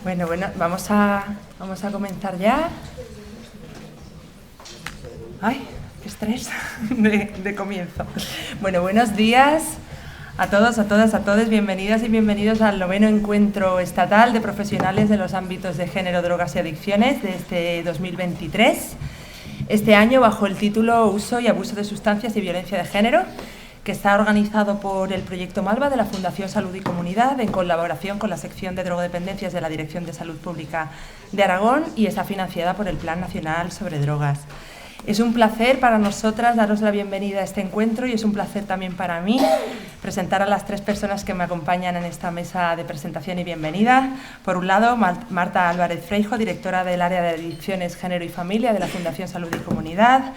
Bueno, vamos a comenzar ya. ¡Ay, qué estrés de comienzo! Bueno, buenos días a todos, a todas, a todos. Bienvenidas y bienvenidos al 9º Encuentro Estatal de Profesionales de los Ámbitos de Género, Drogas y Adicciones de este 2023. Este año bajo el título Uso y abuso de sustancias y violencia de género, que está organizado por el Proyecto Malva de la Fundación Salud y Comunidad en colaboración con la sección de drogodependencias de la Dirección de Salud Pública de Aragón y está financiada por el Plan Nacional sobre Drogas. Es un placer para nosotras daros la bienvenida a este encuentro y es un placer también para mí presentar a las 3 personas que me acompañan en esta mesa de presentación y bienvenida. Por un lado, Marta Álvarez Freijo, directora del área de Adicciones, Género y Familia de la Fundación Salud y Comunidad.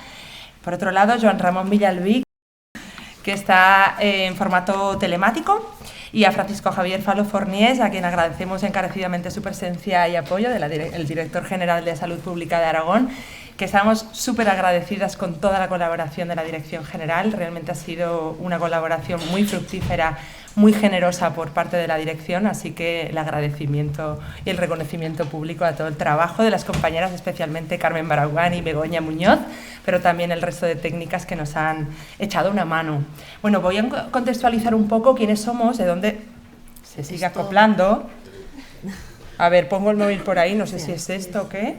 Por otro lado, Joan Ramón Villalbí, que está en formato telemático, y a Francisco Javier Falo Forniés, a quien agradecemos encarecidamente su presencia y apoyo, el director general de Salud Pública de Aragón, que estamos súper agradecidas con toda la colaboración de la Dirección General. Realmente ha sido una colaboración muy fructífera, muy generosa por parte de la Dirección, así que el agradecimiento y el reconocimiento público a todo el trabajo de las compañeras, especialmente Carmen Baraguán y Begoña Muñoz, pero también el resto de técnicas que nos han echado una mano. Bueno, voy a contextualizar un poco quiénes somos, de dónde se sigue acoplando. A ver, pongo el móvil por ahí, no sé si es esto o qué.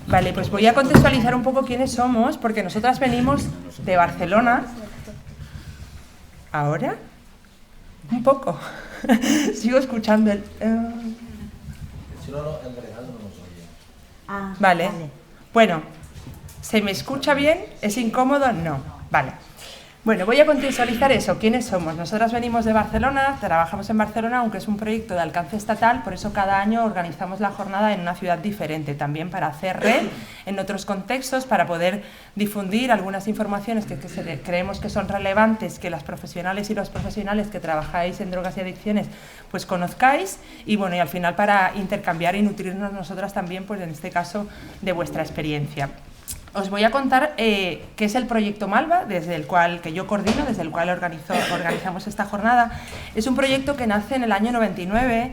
Vale, pues voy a contextualizar un poco quiénes somos, porque nosotras venimos de Barcelona. ¿Ahora? Un poco. Sigo escuchando el... Si no, el regalo no nos oye. Vale. Bueno, ¿se me escucha bien? ¿Es incómodo? No. Vale. Bueno, voy a contextualizar eso. ¿Quiénes somos? Nosotras venimos de Barcelona, trabajamos en Barcelona, aunque es un proyecto de alcance estatal, por eso cada año organizamos la jornada en una ciudad diferente, también para hacer red en otros contextos, para poder difundir algunas informaciones que creemos que son relevantes, que las profesionales y los profesionales que trabajáis en drogas y adicciones pues conozcáis, y bueno, y al final para intercambiar y nutrirnos nosotras también, pues en este caso, de vuestra experiencia. Os voy a contar qué es el Proyecto Malva, que yo coordino, desde el cual organizamos esta jornada. Es un proyecto que nace en el año 99.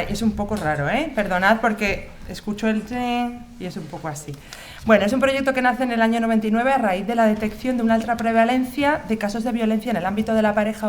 Es un poco raro, perdonad porque escucho el tren y es un poco así. Bueno, es un proyecto que nace en el año 99 a raíz de la detección de una alta prevalencia de casos de violencia en el ámbito de la pareja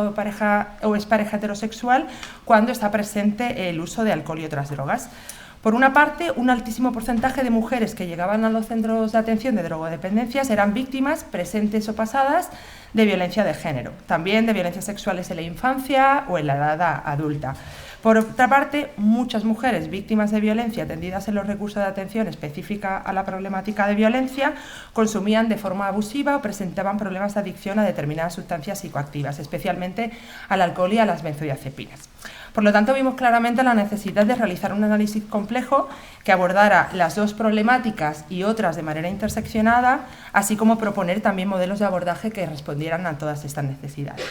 o expareja heterosexual cuando está presente el uso de alcohol y otras drogas. Por una parte, un altísimo porcentaje de mujeres que llegaban a los centros de atención de drogodependencias eran víctimas, presentes o pasadas, de violencia de género, también de violencias sexuales en la infancia o en la edad adulta. Por otra parte, muchas mujeres víctimas de violencia atendidas en los recursos de atención específica a la problemática de violencia consumían de forma abusiva o presentaban problemas de adicción a determinadas sustancias psicoactivas, especialmente al alcohol y a las benzodiazepinas. Por lo tanto, vimos claramente la necesidad de realizar un análisis complejo que abordara las dos problemáticas y otras de manera interseccionada, así como proponer también modelos de abordaje que respondieran a todas estas necesidades.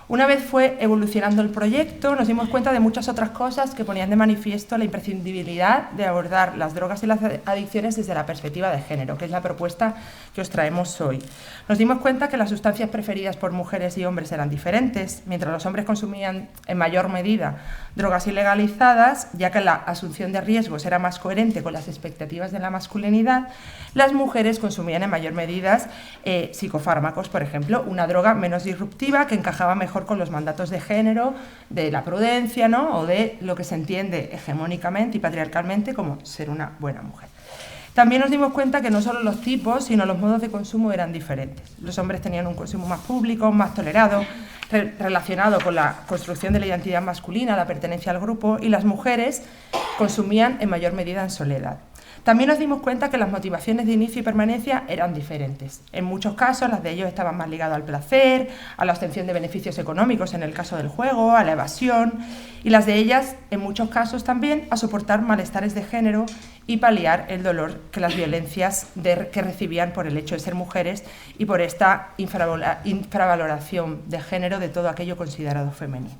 Una vez fue evolucionando el proyecto, nos dimos cuenta de muchas otras cosas que ponían de manifiesto la imprescindibilidad de abordar las drogas y las adicciones desde la perspectiva de género, que es la propuesta que os traemos hoy. Nos dimos cuenta que las sustancias preferidas por mujeres y hombres eran diferentes, mientras los hombres consumían en mayor medida drogas ilegalizadas, ya que la asunción de riesgos era más coherente con las expectativas de la masculinidad, las mujeres consumían en mayor medida psicofármacos, por ejemplo, una droga menos disruptiva que encajaba mejor con los mandatos de género, de la prudencia, ¿no? O de lo que se entiende hegemónicamente y patriarcalmente como ser una buena mujer. También nos dimos cuenta que no solo los tipos, sino los modos de consumo eran diferentes. Los hombres tenían un consumo más público, más tolerado, relacionado con la construcción de la identidad masculina, la pertenencia al grupo, y las mujeres consumían en mayor medida en soledad. También nos dimos cuenta que las motivaciones de inicio y permanencia eran diferentes. En muchos casos, las de ellos estaban más ligadas al placer, a la obtención de beneficios económicos en el caso del juego, a la evasión, y las de ellas, en muchos casos también, a soportar malestares de género y paliar el dolor que las violencias que recibían por el hecho de ser mujeres y por esta infravaloración de género de todo aquello considerado femenino.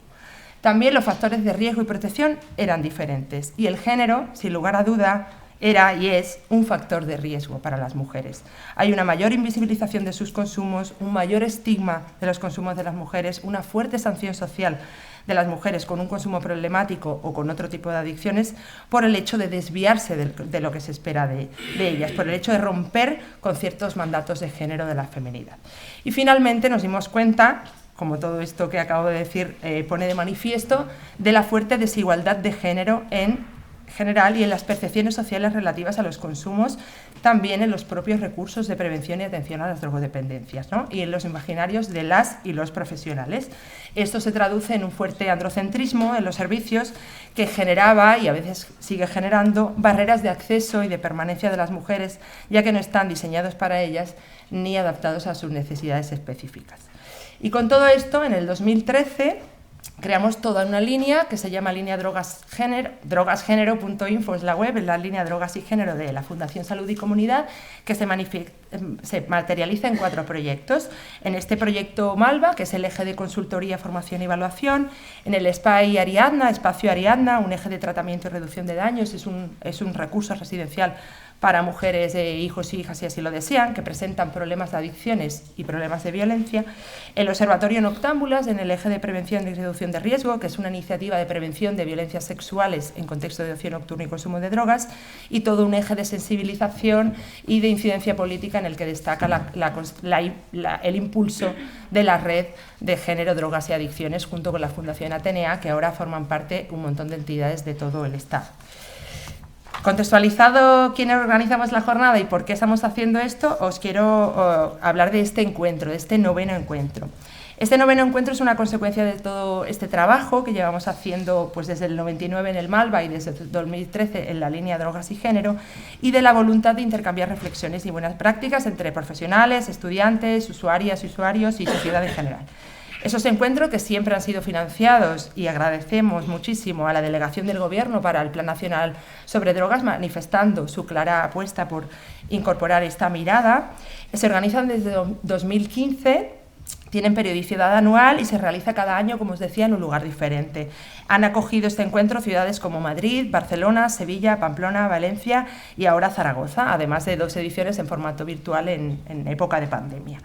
También los factores de riesgo y protección eran diferentes y el género, sin lugar a duda, era y es un factor de riesgo para las mujeres. Hay una mayor invisibilización de sus consumos, un mayor estigma de los consumos de las mujeres, una fuerte sanción social de las mujeres con un consumo problemático o con otro tipo de adicciones por el hecho de desviarse de lo que se espera de ellas, por el hecho de romper con ciertos mandatos de género de la feminidad. Y finalmente nos dimos cuenta, como todo esto que acabo de decir pone de manifiesto, de la fuerte desigualdad de género en general y en las percepciones sociales relativas a los consumos, también en los propios recursos de prevención y atención a las drogodependencias, ¿no? Y en los imaginarios de las y los profesionales. Esto se traduce en un fuerte androcentrismo en los servicios que generaba, y a veces sigue generando, barreras de acceso y de permanencia de las mujeres, ya que no están diseñados para ellas ni adaptados a sus necesidades específicas. Y con todo esto, en el 2013, creamos toda una línea que se llama Línea Drogas Género, drogasgénero.info es la web, es la línea Drogas y Género de la Fundación Salud y Comunidad, que se materializa en 4 proyectos. En este proyecto Malva, que es el eje de consultoría, formación y evaluación, en el SPAI Ariadna, Espacio Ariadna, un eje de tratamiento y reducción de daños, es un recurso residencial para mujeres e hijos y hijas, si así lo desean, que presentan problemas de adicciones y problemas de violencia. El Observatorio Noctámbulas, en el eje de prevención y reducción de riesgo, que es una iniciativa de prevención de violencias sexuales en contexto de ocio nocturno y consumo de drogas, y todo un eje de sensibilización y de incidencia política en el que destaca el impulso de la red de género, drogas y adicciones, junto con la Fundación Atenea, que ahora forman parte un montón de entidades de todo el Estado. Contextualizado quiénes organizamos la jornada y por qué estamos haciendo esto, os quiero hablar de este encuentro, de este 9º encuentro. Este 9º encuentro es una consecuencia de todo este trabajo que llevamos haciendo pues, desde el 99 en el Malva y desde el 2013 en la línea Drogas y Género, y de la voluntad de intercambiar reflexiones y buenas prácticas entre profesionales, estudiantes, usuarias y usuarios y sociedad en general. Esos encuentros que siempre han sido financiados, y agradecemos muchísimo a la Delegación del Gobierno para el Plan Nacional sobre Drogas, manifestando su clara apuesta por incorporar esta mirada, se organizan desde 2015, tienen periodicidad anual y se realiza cada año, como os decía, en un lugar diferente. Han acogido este encuentro ciudades como Madrid, Barcelona, Sevilla, Pamplona, Valencia y ahora Zaragoza, además de 2 ediciones en formato virtual en época de pandemia.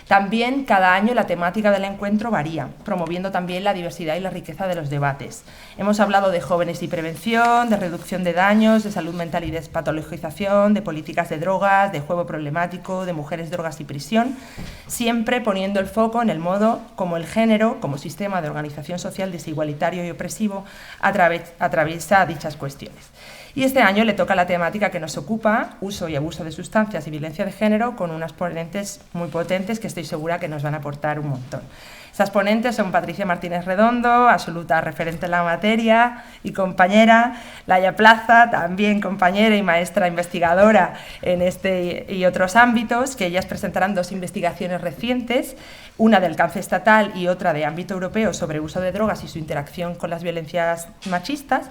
También cada año la temática del encuentro varía, promoviendo también la diversidad y la riqueza de los debates. Hemos hablado de jóvenes y prevención, de reducción de daños, de salud mental y despatologización, de políticas de drogas, de juego problemático, de mujeres, drogas y prisión, siempre poniendo el foco en el modo como el género, como sistema de organización social desigualitario y opresivo, atraviesa dichas cuestiones. Y este año le toca la temática que nos ocupa, uso y abuso de sustancias y violencia de género, con unas ponentes muy potentes que estoy segura que nos van a aportar un montón. Esas ponentes son Patricia Martínez Redondo, absoluta referente en la materia y compañera, Laia Plaza, también compañera y maestra investigadora en este y otros ámbitos, que ellas presentarán 2 investigaciones recientes, una de alcance estatal y otra de ámbito europeo sobre uso de drogas y su interacción con las violencias machistas.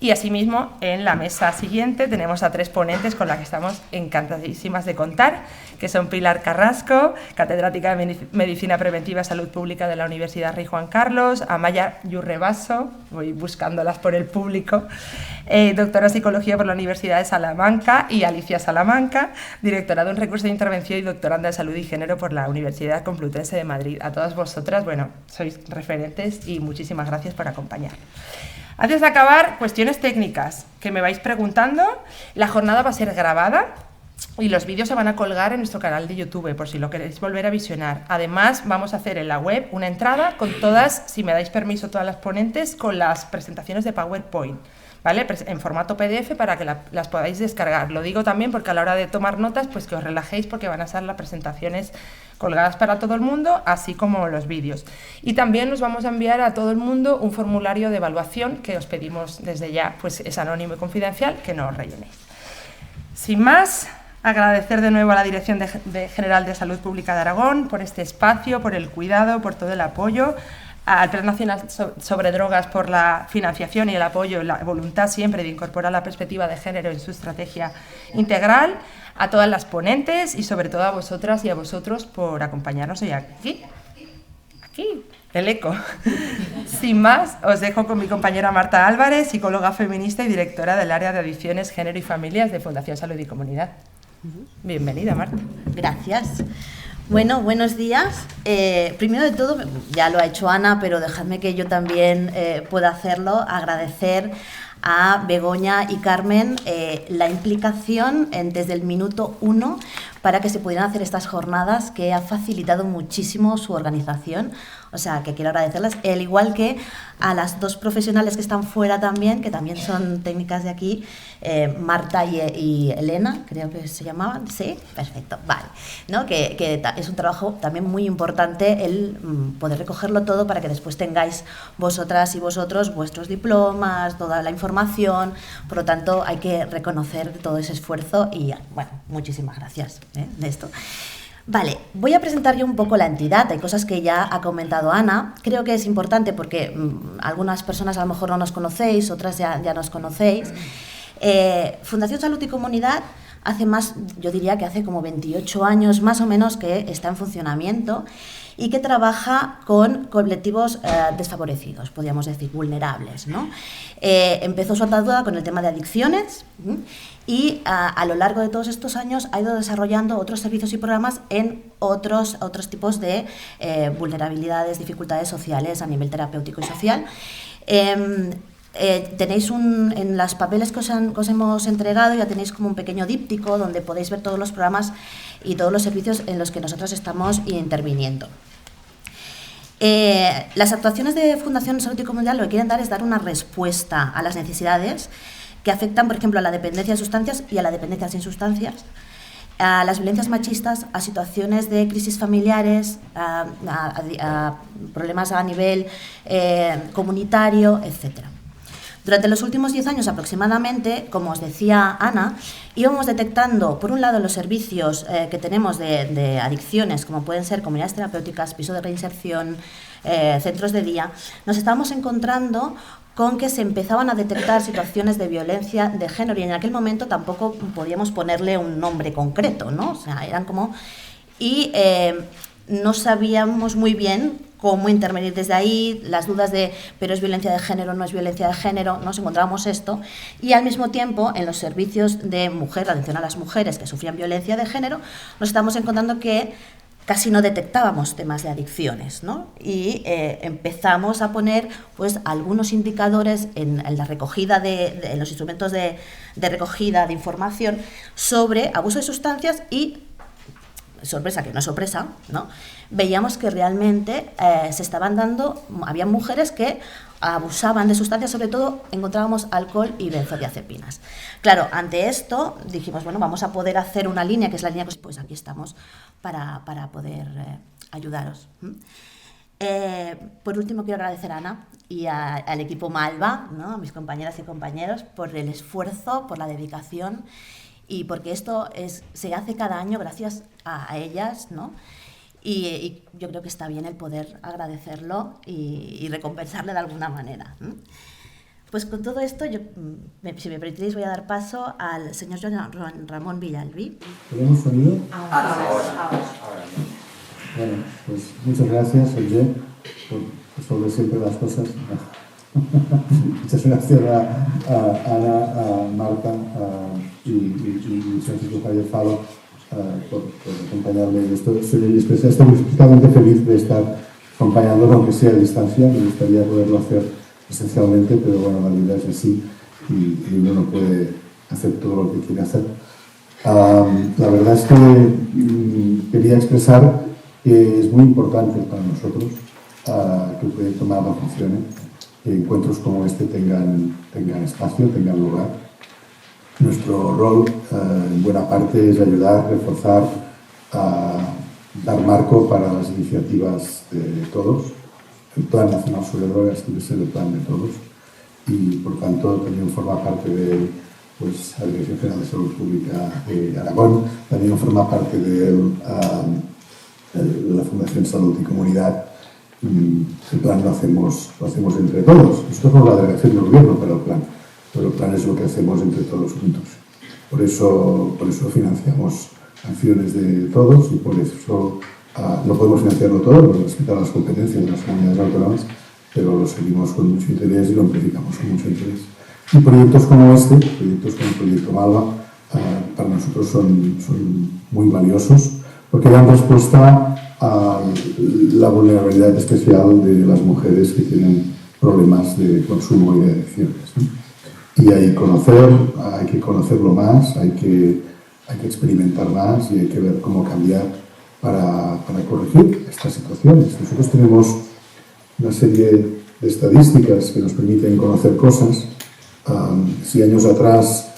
Y asimismo, en la mesa siguiente tenemos a 3 ponentes con las que estamos encantadísimas de contar, que son Pilar Carrasco, catedrática de Medicina Preventiva y Salud Pública de la Universidad Rey Juan Carlos, Amaya Yurrebaso, voy buscándolas por el público, doctora en Psicología por la Universidad de Salamanca, y Alicia Salamanca, directorado en Recursos de Intervención y doctoranda de Salud y Género por la Universidad Complutense de Madrid. A todas vosotras, bueno, sois referentes y muchísimas gracias por acompañar. Antes de acabar, cuestiones técnicas que me vais preguntando. La jornada va a ser grabada y los vídeos se van a colgar en nuestro canal de YouTube, por si lo queréis volver a visionar. Además, vamos a hacer en la web una entrada con todas, si me dais permiso, todas las ponentes, con las presentaciones de PowerPoint, ¿vale? En formato PDF para que las podáis descargar. Lo digo también porque a la hora de tomar notas, pues que os relajéis, porque van a ser las presentaciones colgadas para todo el mundo, así como los vídeos. Y también nos vamos a enviar a todo el mundo un formulario de evaluación que os pedimos desde ya, pues es anónimo y confidencial, que no os rellenéis. Sin más, agradecer de nuevo a la Dirección General de Salud Pública de Aragón por este espacio, por el cuidado, por todo el apoyo, al Plan Nacional sobre Drogas por la financiación y el apoyo, la voluntad siempre de incorporar la perspectiva de género en su estrategia integral, a todas las ponentes y sobre todo a vosotras y a vosotros por acompañarnos hoy aquí, el eco. Sin más, os dejo con mi compañera Marta Álvarez, psicóloga feminista y directora del área de adicciones, género y familias de Fundación Salud y Comunidad. Bienvenida, Marta. Gracias. Bueno, buenos días. Primero de todo, ya lo ha hecho Ana, pero dejadme que yo también pueda hacerlo, agradecer a Begoña y Carmen la implicación desde el minuto 1 para que se pudieran hacer estas jornadas, que ha facilitado muchísimo su organización. O sea, que quiero agradecerlas, al igual que a las dos profesionales que están fuera también, que también son técnicas de aquí, Marta y Elena, creo que se llamaban. Sí, perfecto, vale. ¿No? Que es un trabajo también muy importante el poder recogerlo todo para que después tengáis vosotras y vosotros vuestros diplomas, toda la información. Por lo tanto, hay que reconocer todo ese esfuerzo y, bueno, muchísimas gracias de esto. Vale, voy a presentar yo un poco la entidad. Hay cosas que ya ha comentado Ana. Creo que es importante porque algunas personas a lo mejor no nos conocéis, otras ya nos conocéis. Fundación Salud y Comunidad hace más, yo diría que hace como 28 años más o menos que está en funcionamiento y que trabaja con colectivos desfavorecidos, podríamos decir, vulnerables, ¿no? Empezó su andadura con el tema de adicciones y a lo largo de todos estos años ha ido desarrollando otros servicios y programas en otros tipos de vulnerabilidades, dificultades sociales a nivel terapéutico y social. Tenéis en los papeles que os hemos entregado, ya tenéis como un pequeño díptico donde podéis ver todos los programas y todos los servicios en los que nosotros estamos interviniendo. Las actuaciones de Fundación Salud y Comunidad lo que quieren dar es dar una respuesta a las necesidades que afectan, por ejemplo, a la dependencia de sustancias y a la dependencia sin sustancias, a las violencias machistas, a situaciones de crisis familiares, a problemas a nivel comunitario, etc. Durante los últimos 10 años aproximadamente, como os decía Ana, íbamos detectando, por un lado, los servicios que tenemos de adicciones, como pueden ser comunidades terapéuticas, piso de reinserción, centros de día. Nos estábamos encontrando con que se empezaban a detectar situaciones de violencia de género y en aquel momento tampoco podíamos ponerle un nombre concreto, ¿no? O sea, eran como... Y no sabíamos muy bien cómo intervenir desde ahí, las dudas de pero es violencia de género, no es violencia de género, nos encontrábamos esto y al mismo tiempo en los servicios de mujer, atención a las mujeres que sufrían violencia de género, nos estamos encontrando que casi no detectábamos temas de adicciones, ¿no? Y empezamos a poner pues algunos indicadores en la recogida en los instrumentos de recogida de información sobre abuso de sustancias y sorpresa que no es sorpresa, ¿no? Veíamos que realmente se estaban dando, había mujeres que abusaban de sustancias, sobre todo encontrábamos alcohol y benzodiazepinas. Claro, ante esto dijimos, bueno, vamos a poder hacer una línea, que es la línea, pues aquí estamos para poder ayudaros. Por último, quiero agradecer a Ana y al equipo Malva, ¿no? A mis compañeras y compañeros, por el esfuerzo, por la dedicación y porque esto se hace cada año gracias a ellas, ¿no? Y yo creo que está bien el poder agradecerlo y recompensarle de alguna manera. Pues con todo esto, si me permitís, voy a dar paso al señor Ramón Villalbí. ¿Tenemos sonido? Ahora. Bueno, pues muchas gracias, Oye, por resolver siempre las cosas. Muchas gracias a Ana, a Marta y Francisco Javier Falo por acompañarme. Estoy especialmente feliz de estar acompañándolo, aunque sea a distancia. Me gustaría poderlo hacer presencialmente, pero bueno, la vida es así y uno no puede hacer todo lo que quiere hacer. La verdad es que quería expresar que es muy importante para nosotros que el proyecto Malva funcione, que encuentros como este tengan espacio, tengan lugar. Nuestro rol, en buena parte, es ayudar, reforzar, dar marco para las iniciativas de todos. El Plan Nacional sobre Drogas debe ser el plan de todos y, por tanto, también forma parte de la Dirección General de Salud Pública de Aragón, también forma parte de la Fundación Salud y Comunidad. El plan lo hacemos entre todos. Esto no es la delegación del gobierno para el plan es lo que hacemos entre todos juntos. Por eso financiamos acciones de todos y por eso no podemos financiarlo todo, porque respetar las competencias de las comunidades autónomas, pero lo seguimos con mucho interés y lo amplificamos con mucho interés. Y proyectos como proyectos como el proyecto Malva, para nosotros son muy valiosos porque dan respuesta a la vulnerabilidad especial de las mujeres que tienen problemas de consumo y de adicciones, ¿no? Y hay que conocerlo más, hay que experimentar más y hay que ver cómo cambiar para corregir estas situaciones. Nosotros tenemos una serie de estadísticas que nos permiten conocer cosas. Si años atrás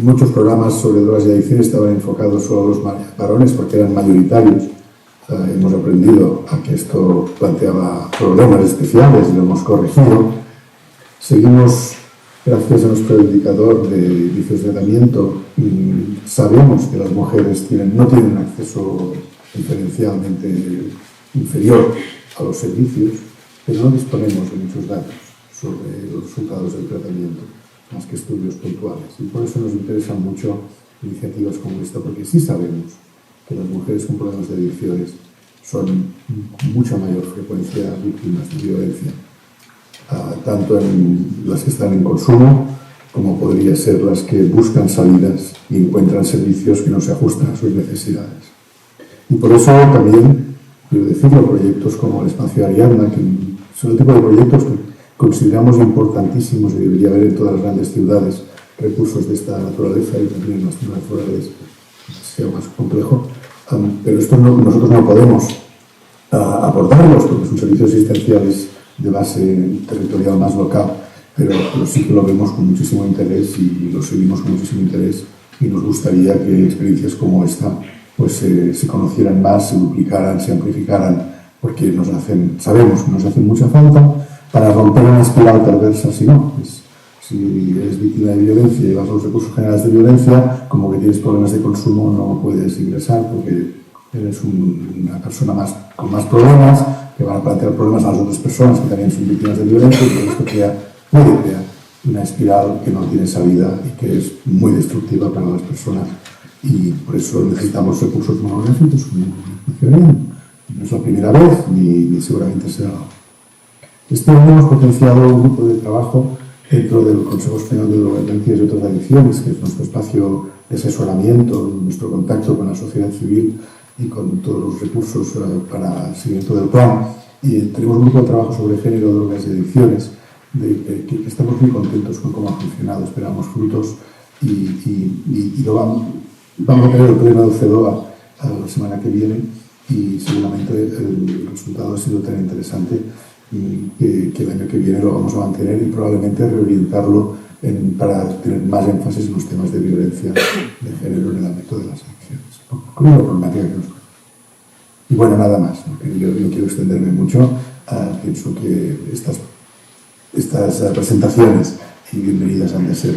muchos programas sobre drogas y adicciones estaban enfocados solo a los varones porque eran mayoritarios, hemos aprendido a que esto planteaba problemas especiales y lo hemos corregido. Seguimos, gracias a nuestro indicador de vicios de tratamiento, sabemos que las mujeres no tienen acceso diferencialmente inferior a los servicios, pero no disponemos de muchos datos sobre los resultados del tratamiento, más que estudios puntuales. Y por eso nos interesan mucho iniciativas como esta, porque sí sabemos que las mujeres con problemas de adicciones son con mucha mayor frecuencia víctimas de violencia, tanto en las que están en consumo como podría ser las que buscan salidas y encuentran servicios que no se ajustan a sus necesidades. Y por eso también, quiero decirlo, proyectos como el Espacio Ariadna, que son el tipo de proyectos que consideramos importantísimos y debería haber en todas las grandes ciudades recursos de esta naturaleza y también en las zonas rurales sea más complejo, pero esto nosotros no podemos abordarlos porque son servicios asistenciales de base territorial más local, pero sí que lo vemos con muchísimo interés y lo seguimos con muchísimo interés y nos gustaría que experiencias como esta pues se conocieran más, se duplicaran, se amplificaran, porque sabemos que nos hacen mucha falta para romper una espiral perversa. Si eres víctima de violencia y vas a los recursos generales de violencia, como que tienes problemas de consumo, no puedes ingresar porque eres una persona con más problemas que van a plantear problemas a las otras personas que también son víctimas de violencia, y esto puede crear una espiral que no tiene salida y que es muy destructiva para las personas. Y por eso necesitamos recursos monográficos como no es la primera vez ni seguramente será. Este año hemos potenciado un grupo de trabajo dentro del Consejo Español de Drogodependencias y otras adicciones, que es nuestro espacio de asesoramiento, nuestro contacto con la sociedad civil y con todos los recursos para el seguimiento del plan. Y tenemos un grupo de trabajo sobre género, drogas y adicciones, que estamos muy contentos con cómo ha funcionado, esperamos frutos y vamos a tener el pleno del CEDOA la semana que viene y seguramente el resultado ha sido tan interesante que el año que viene lo vamos a mantener y probablemente reorientarlo para tener más énfasis en los temas de violencia de género en el ámbito de las adicciones, con una problemática que nos... Y bueno, nada más, yo no quiero extenderme mucho, pienso que estas presentaciones y bienvenidas han de ser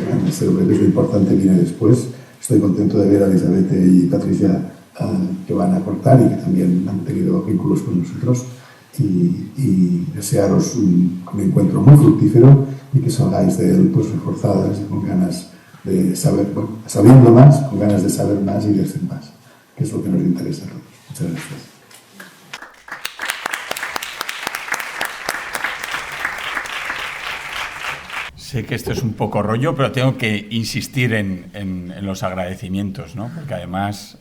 breves, lo importante viene después. Estoy contento de ver a Elizabeth y Patricia que van a aportar y que también han tenido vínculos con nosotros y desearos un encuentro muy fructífero y que salgáis de él pues reforzadas y con ganas de saber, sabiendo más, con ganas de saber más y de hacer más, que es lo que nos interesa a todos. Muchas gracias. Sé que esto es un poco rollo, pero tengo que insistir en los agradecimientos, ¿no? Porque además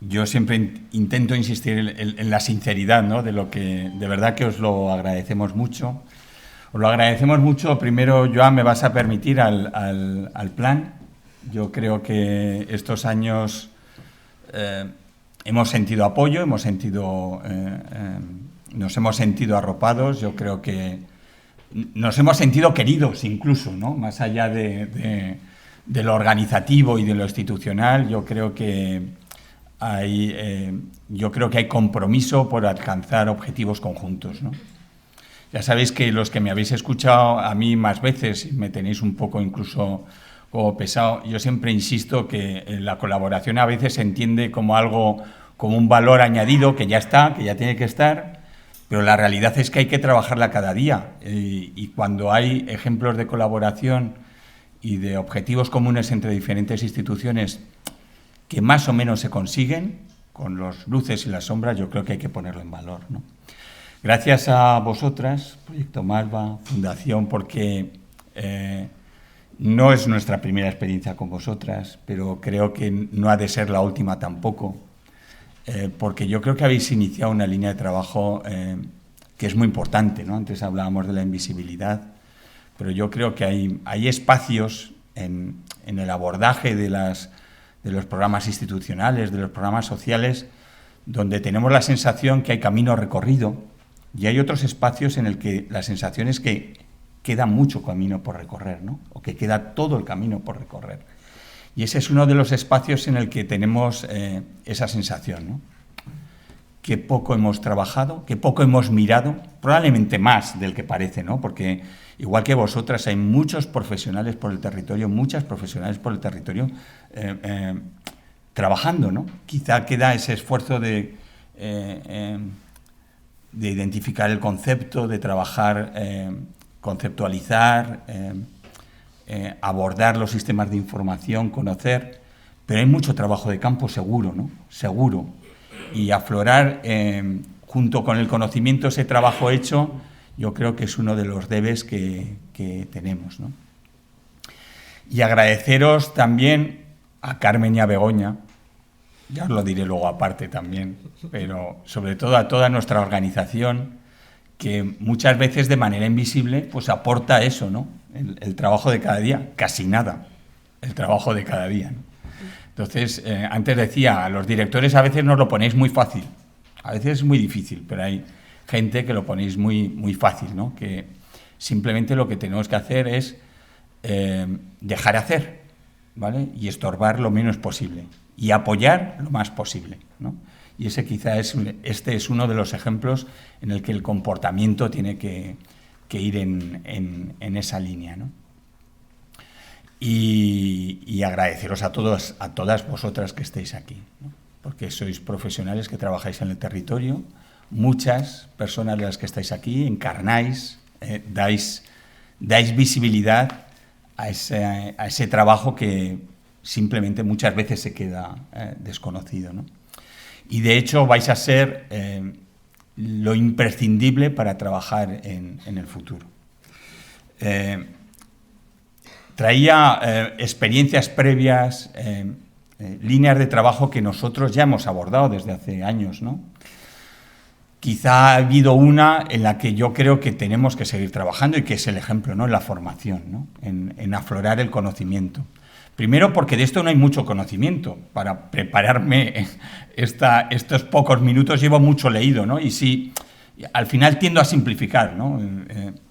yo siempre intento insistir en la sinceridad, ¿no? De verdad que os lo agradecemos mucho. Os lo agradecemos mucho. Primero, Joan, me vas a permitir al plan. Yo creo que estos años hemos sentido apoyo, nos hemos sentido arropados. Yo creo que nos hemos sentido queridos incluso, ¿no? Más allá de lo organizativo y de lo institucional, yo creo que hay compromiso por alcanzar objetivos conjuntos, ¿no? Ya sabéis que los que me habéis escuchado a mí más veces, me tenéis un poco incluso como pesado, yo siempre insisto que la colaboración a veces se entiende como algo, como un valor añadido que ya está, que ya tiene que estar, pero la realidad es que hay que trabajarla cada día y cuando hay ejemplos de colaboración y de objetivos comunes entre diferentes instituciones que más o menos se consiguen, con los luces y las sombras, yo creo que hay que ponerlo en valor, ¿no? Gracias a vosotras, Proyecto Malva, Fundación, porque No es nuestra primera experiencia con vosotras, pero creo que no ha de ser la última tampoco, porque yo creo que habéis iniciado una línea de trabajo que es muy importante, ¿no? Antes hablábamos de la invisibilidad, pero yo creo que hay espacios en el abordaje de los programas institucionales, de los programas sociales, donde tenemos la sensación que hay camino recorrido, y hay otros espacios en el que la sensación es que queda mucho camino por recorrer, ¿no? O que queda todo el camino por recorrer. Y ese es uno de los espacios en el que tenemos esa sensación, ¿no? Que poco hemos trabajado, que poco hemos mirado, probablemente más del que parece, ¿no? Porque igual que vosotras hay muchos profesionales por el territorio, muchas profesionales por el territorio trabajando, ¿no? Quizá queda ese esfuerzo de identificar el concepto, de trabajar, conceptualizar, abordar los sistemas de información, conocer, pero hay mucho trabajo de campo seguro, ¿no? Seguro. Y aflorar, junto con el conocimiento, ese trabajo hecho, yo creo que es uno de los debes que tenemos, ¿no? Y agradeceros también a Carmen y a Begoña, ya os lo diré luego aparte también, pero sobre todo a toda nuestra organización, que muchas veces de manera invisible pues aporta eso, ¿no? El trabajo de cada día, casi nada, el trabajo de cada día, ¿no? Entonces, antes decía, a los directores a veces nos lo ponéis muy fácil, a veces es muy difícil, pero hay gente que lo ponéis muy, muy fácil, ¿no? Que simplemente lo que tenemos que hacer es dejar hacer, ¿vale? Y estorbar lo menos posible y apoyar lo más posible, ¿no? Y ese quizá este es uno de los ejemplos en el que el comportamiento tiene que ir en esa línea, ¿no? Y agradeceros a todas vosotras que estéis aquí, ¿no? Porque sois profesionales que trabajáis en el territorio, muchas personas de las que estáis aquí encarnáis, dais visibilidad a ese trabajo que simplemente muchas veces se queda desconocido, ¿no? Y de hecho vais a ser lo imprescindible para trabajar en el futuro. Traía experiencias previas, líneas de trabajo que nosotros ya hemos abordado desde hace años, ¿no? Quizá ha habido una en la que yo creo que tenemos que seguir trabajando y que es el ejemplo, ¿no? En la formación, ¿no? En aflorar el conocimiento. Primero porque de esto no hay mucho conocimiento. Para prepararme estos pocos minutos llevo mucho leído, ¿no? Y sí, al final tiendo a simplificar, ¿no?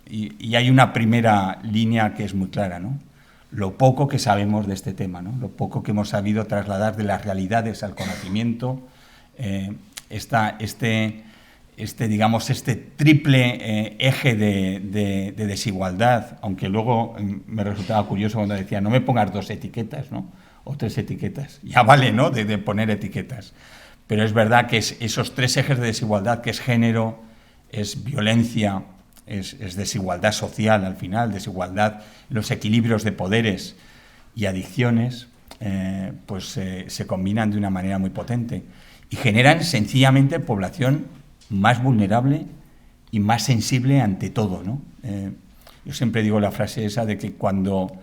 Y hay una primera línea que es muy clara, ¿no? Lo poco que sabemos de este tema, ¿no? Lo poco que hemos sabido trasladar de las realidades al conocimiento, este triple eje de desigualdad, aunque luego me resultaba curioso cuando decía no me pongas 2 etiquetas, ¿no? O 3 etiquetas, ya vale, ¿no? De poner etiquetas, pero es verdad que esos 3 ejes de desigualdad, que es género, es violencia, es desigualdad social al final, desigualdad en los equilibrios de poderes y adicciones, pues se combinan de una manera muy potente y generan sencillamente población más vulnerable y más sensible ante todo, ¿no? Yo siempre digo la frase esa de que cuando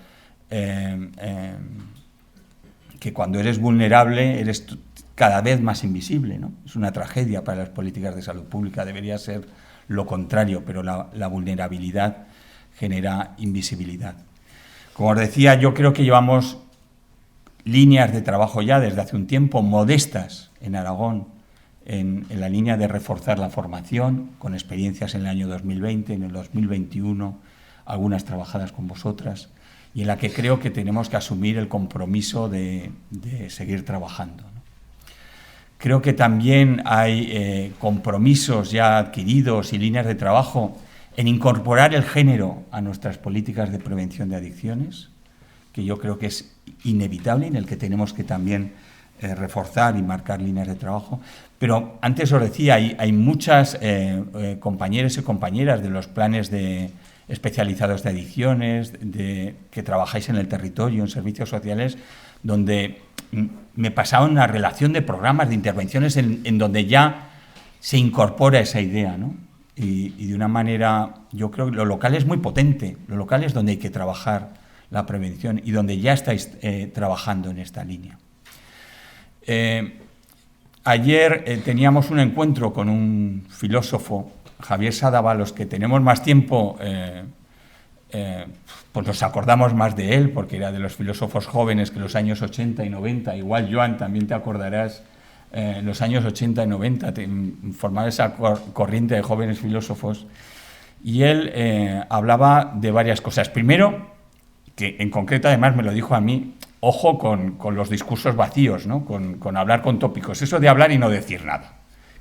eres vulnerable eres cada vez más invisible, ¿no? Es una tragedia para las políticas de salud pública, debería ser lo contrario, pero la vulnerabilidad genera invisibilidad. Como os decía, yo creo que llevamos líneas de trabajo ya desde hace un tiempo modestas en Aragón, en la línea de reforzar la formación, con experiencias en el año 2020, en el 2021, algunas trabajadas con vosotras, y en la que creo que tenemos que asumir el compromiso de seguir trabajando, ¿no? Creo que también hay compromisos ya adquiridos y líneas de trabajo en incorporar el género a nuestras políticas de prevención de adicciones, que yo creo que es inevitable, en el que tenemos que también reforzar y marcar líneas de trabajo. Pero antes os decía, hay muchas compañeros y compañeras de los planes especializados de adicciones, que trabajáis en el territorio, en servicios sociales, donde me pasaba una relación de programas, de intervenciones en donde ya se incorpora esa idea, ¿no? Y de una manera, yo creo que lo local es muy potente, lo local es donde hay que trabajar la prevención y donde ya estáis trabajando en esta línea. Ayer teníamos un encuentro con un filósofo, Javier Sadaba. Los que tenemos más tiempo pues nos acordamos más de él, porque era de los filósofos jóvenes que los años 80 y 90, igual Joan también te acordarás, los años 80 y 90 formaba esa corriente de jóvenes filósofos, y él hablaba de varias cosas. Primero, que en concreto además me lo dijo a mí, ojo con los discursos vacíos, ¿no? Con hablar con tópicos, eso de hablar y no decir nada,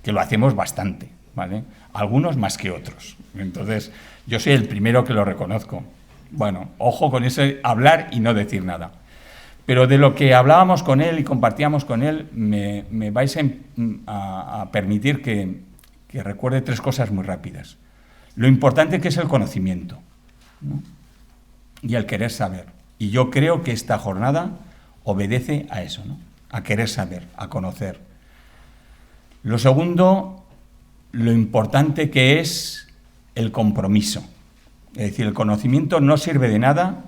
que lo hacemos bastante, ¿vale? Algunos más que otros. Entonces, yo soy el primero que lo reconozco. Bueno, ojo con ese hablar y no decir nada. Pero de lo que hablábamos con él y compartíamos con él, me vais a permitir que recuerde 3 cosas muy rápidas. Lo importante que es el conocimiento, ¿no? Y el querer saber. Y yo creo que esta jornada obedece a eso, ¿no? A querer saber, a conocer. Lo segundo, lo importante que es el compromiso. Es decir, el conocimiento no sirve de nada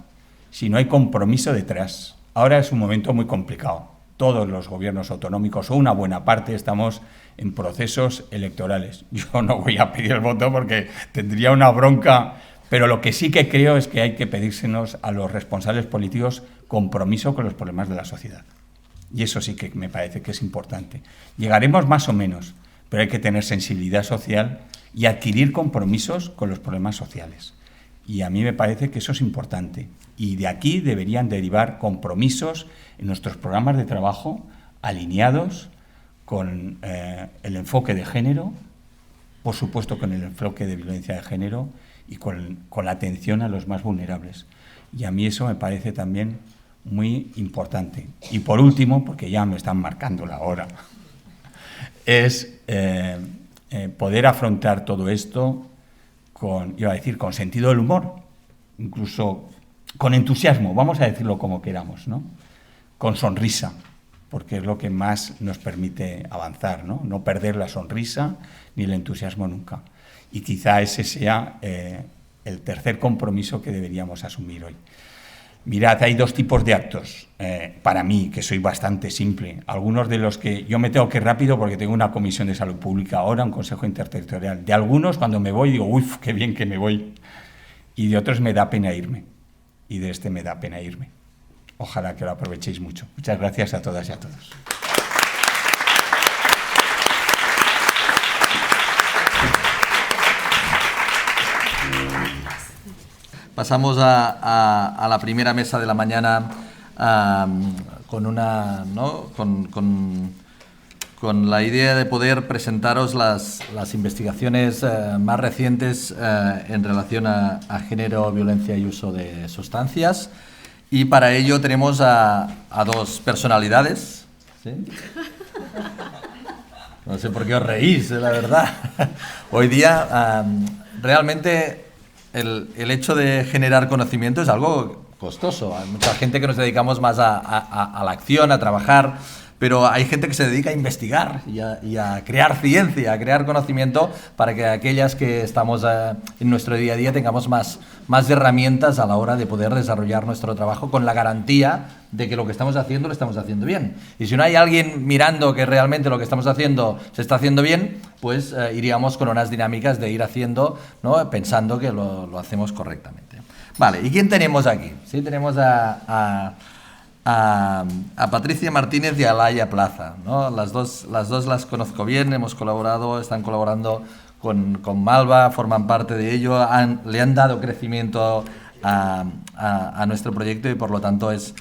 si no hay compromiso detrás. Ahora es un momento muy complicado. Todos los gobiernos autonómicos, o una buena parte, estamos en procesos electorales. Yo no voy a pedir el voto porque tendría una bronca, pero lo que sí que creo es que hay que pedírsenos a los responsables políticos compromiso con los problemas de la sociedad. Y eso sí que me parece que es importante. Llegaremos más o menos, pero hay que tener sensibilidad social y adquirir compromisos con los problemas sociales. Y a mí me parece que eso es importante. Y de aquí deberían derivar compromisos en nuestros programas de trabajo alineados con el enfoque de género, por supuesto con el enfoque de violencia de género y con la atención a los más vulnerables. Y a mí eso me parece también muy importante. Y por último, porque ya me están marcando la hora, es poder afrontar todo esto con sentido del humor, incluso con entusiasmo, vamos a decirlo como queramos, ¿no? Con sonrisa, porque es lo que más nos permite avanzar, ¿no? No perder la sonrisa ni el entusiasmo nunca. Y quizá ese sea el tercer compromiso que deberíamos asumir hoy. Mirad, hay 2 tipos de actos, para mí, que soy bastante simple. Algunos de los que yo me tengo que ir rápido porque tengo una comisión de salud pública ahora, un consejo interterritorial. De algunos, cuando me voy, digo, uy, qué bien que me voy. Y de otros me da pena irme. Y de este me da pena irme. Ojalá que lo aprovechéis mucho. Muchas gracias a todas y a todos. Pasamos a la primera mesa de la mañana con una, ¿no? con la idea de poder presentaros las investigaciones más recientes en relación a género, violencia y uso de sustancias. Y para ello tenemos a 2 personalidades, ¿sí? No sé por qué os reís, la verdad. Hoy día realmente el hecho de generar conocimiento es algo costoso. Hay mucha gente que nos dedicamos más a la acción, a trabajar, pero hay gente que se dedica a investigar y a crear ciencia, a crear conocimiento para que aquellas que estamos en nuestro día a día tengamos más herramientas a la hora de poder desarrollar nuestro trabajo con la garantía de que lo que estamos haciendo lo estamos haciendo bien. Y si no hay alguien mirando que realmente lo que estamos haciendo se está haciendo bien, pues iríamos con unas dinámicas de ir haciendo, ¿no? Pensando que lo hacemos correctamente. Vale, ¿y quién tenemos aquí? Sí, tenemos a Patricia Martínez y a Laia Plaza, ¿no? Las dos las conozco bien, hemos colaborado, están colaborando con Malva, forman parte de ello, le han dado crecimiento a nuestro proyecto y por lo tanto es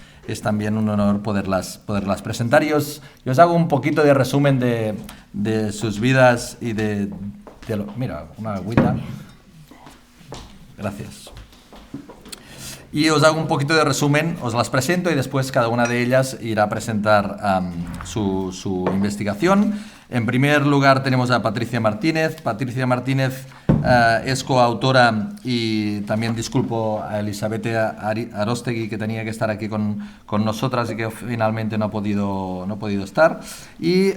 también un honor poderlas presentar. Y os hago un poquito de resumen de sus vidas y mira, una agüita. Gracias. Y os hago un poquito de resumen, os las presento y después cada una de ellas irá a presentar su investigación. En primer lugar tenemos a Patricia Martínez. Patricia Martínez es coautora, y también disculpo a Elisabeth Arostegui, que tenía que estar aquí con nosotras y que finalmente no ha podido estar. Y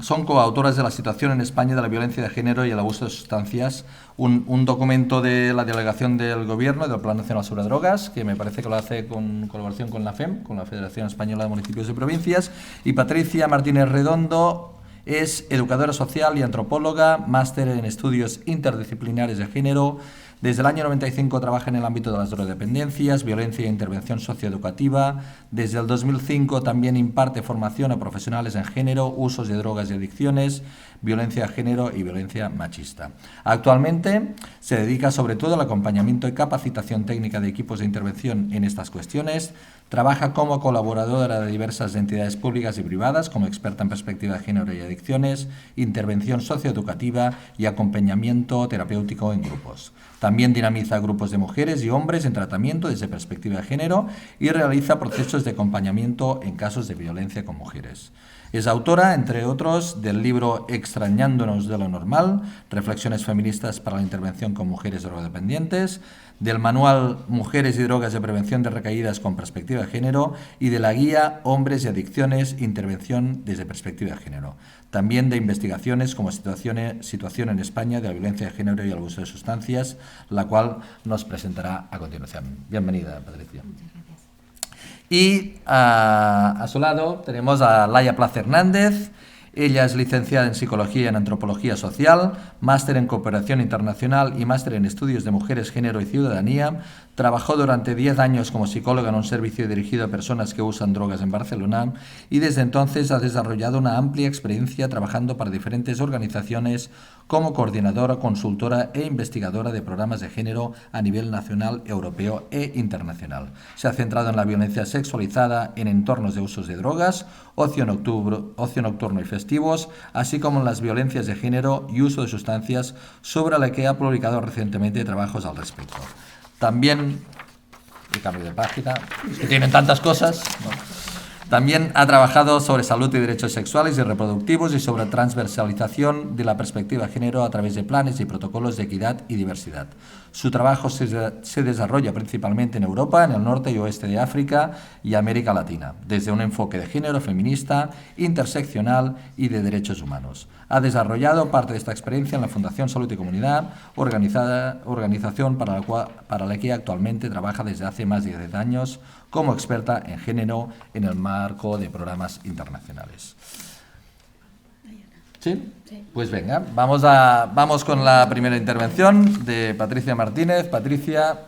son coautoras de La situación en España de la violencia de género y el abuso de sustancias, un documento de la delegación del Gobierno del Plan Nacional sobre Drogas, que me parece que lo hace con colaboración con la FEM, con la Federación Española de Municipios y Provincias. Y Patricia Martínez Redondo es educadora social y antropóloga, máster en estudios interdisciplinares de género. Desde el año 95 trabaja en el ámbito de las drogodependencias, violencia e intervención socioeducativa. Desde el 2005 también imparte formación a profesionales en género, usos de drogas y adicciones, violencia de género y violencia machista. Actualmente se dedica sobre todo al acompañamiento y capacitación técnica de equipos de intervención en estas cuestiones. Trabaja como colaboradora de diversas entidades públicas y privadas, como experta en perspectiva de género y adicciones, intervención socioeducativa y acompañamiento terapéutico en grupos. También dinamiza grupos de mujeres y hombres en tratamiento desde perspectiva de género y realiza procesos de acompañamiento en casos de violencia con mujeres. Es autora, entre otros, del libro Extrañándonos de lo normal, reflexiones feministas para la intervención con mujeres drogodependientes, del manual Mujeres y drogas de prevención de recaídas con perspectiva de género y de la guía Hombres y adicciones, intervención desde perspectiva de género. También de investigaciones como situación en España de la violencia de género y el abuso de sustancias, la cual nos presentará a continuación. Bienvenida, Patricia. Y a su lado tenemos a Laia Plaza Hernández. Ella es licenciada en Psicología y en Antropología Social, máster en Cooperación Internacional y máster en Estudios de Mujeres, Género y Ciudadanía. Trabajó durante 10 años como psicóloga en un servicio dirigido a personas que usan drogas en Barcelona y desde entonces ha desarrollado una amplia experiencia trabajando para diferentes organizaciones como coordinadora, consultora e investigadora de programas de género a nivel nacional, europeo e internacional. Se ha centrado en la violencia sexualizada en entornos de usos de drogas, ocio nocturno y festivos, así como en las violencias de género y uso de sustancias, sobre la que ha publicado recientemente trabajos al respecto. También, el cambio de página, es que tienen tantas cosas, ¿no? También ha trabajado sobre salud y derechos sexuales y reproductivos y sobre transversalización de la perspectiva de género a través de planes y protocolos de equidad y diversidad. Su trabajo se desarrolla principalmente en Europa, en el norte y oeste de África y América Latina, desde un enfoque de género feminista, interseccional y de derechos humanos. Ha desarrollado parte de esta experiencia en la Fundación Salud y Comunidad, organización para la que actualmente trabaja desde hace más de 10 años como experta en género en el marco de programas internacionales. ¿Sí? Sí. Pues venga, vamos con la primera intervención de Patricia Martínez. Patricia.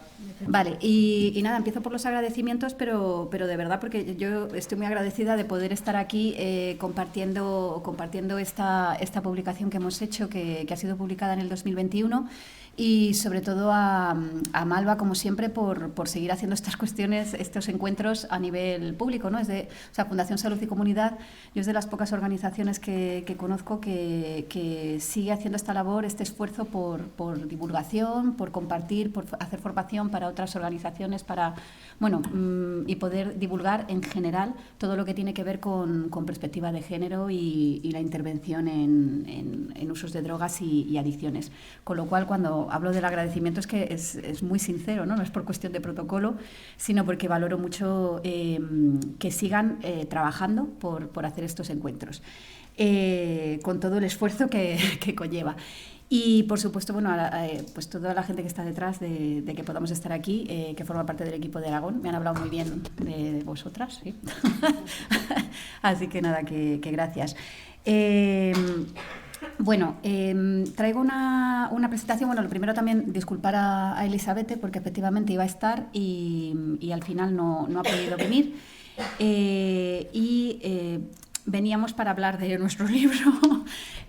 Vale, y nada, empiezo por los agradecimientos, pero de verdad, porque yo estoy muy agradecida de poder estar aquí compartiendo esta publicación que hemos hecho, que ha sido publicada en el 2021, y sobre todo a Malva, como siempre, por seguir haciendo estas cuestiones, estos encuentros a nivel público, ¿no? Fundación Salud y Comunidad, yo es de las pocas organizaciones que conozco que sigue haciendo esta labor, este esfuerzo por divulgación, por compartir, por hacer formación para otras organizaciones, y poder divulgar en general todo lo que tiene que ver con perspectiva de género y la intervención en usos de drogas y adicciones. Con lo cual, cuando hablo del agradecimiento es que es muy sincero, ¿no? No es por cuestión de protocolo, sino porque valoro mucho que sigan trabajando por hacer estos encuentros, con todo el esfuerzo que conlleva. Y, por supuesto, pues toda la gente que está detrás de que podamos estar aquí, que forma parte del equipo de Aragón. Me han hablado muy bien de vosotras, ¿sí? Así que nada, que gracias. Traigo una presentación. Lo primero también disculpar a Elisabeth, porque efectivamente iba a estar y al final no ha podido venir. Veníamos para hablar de nuestro libro,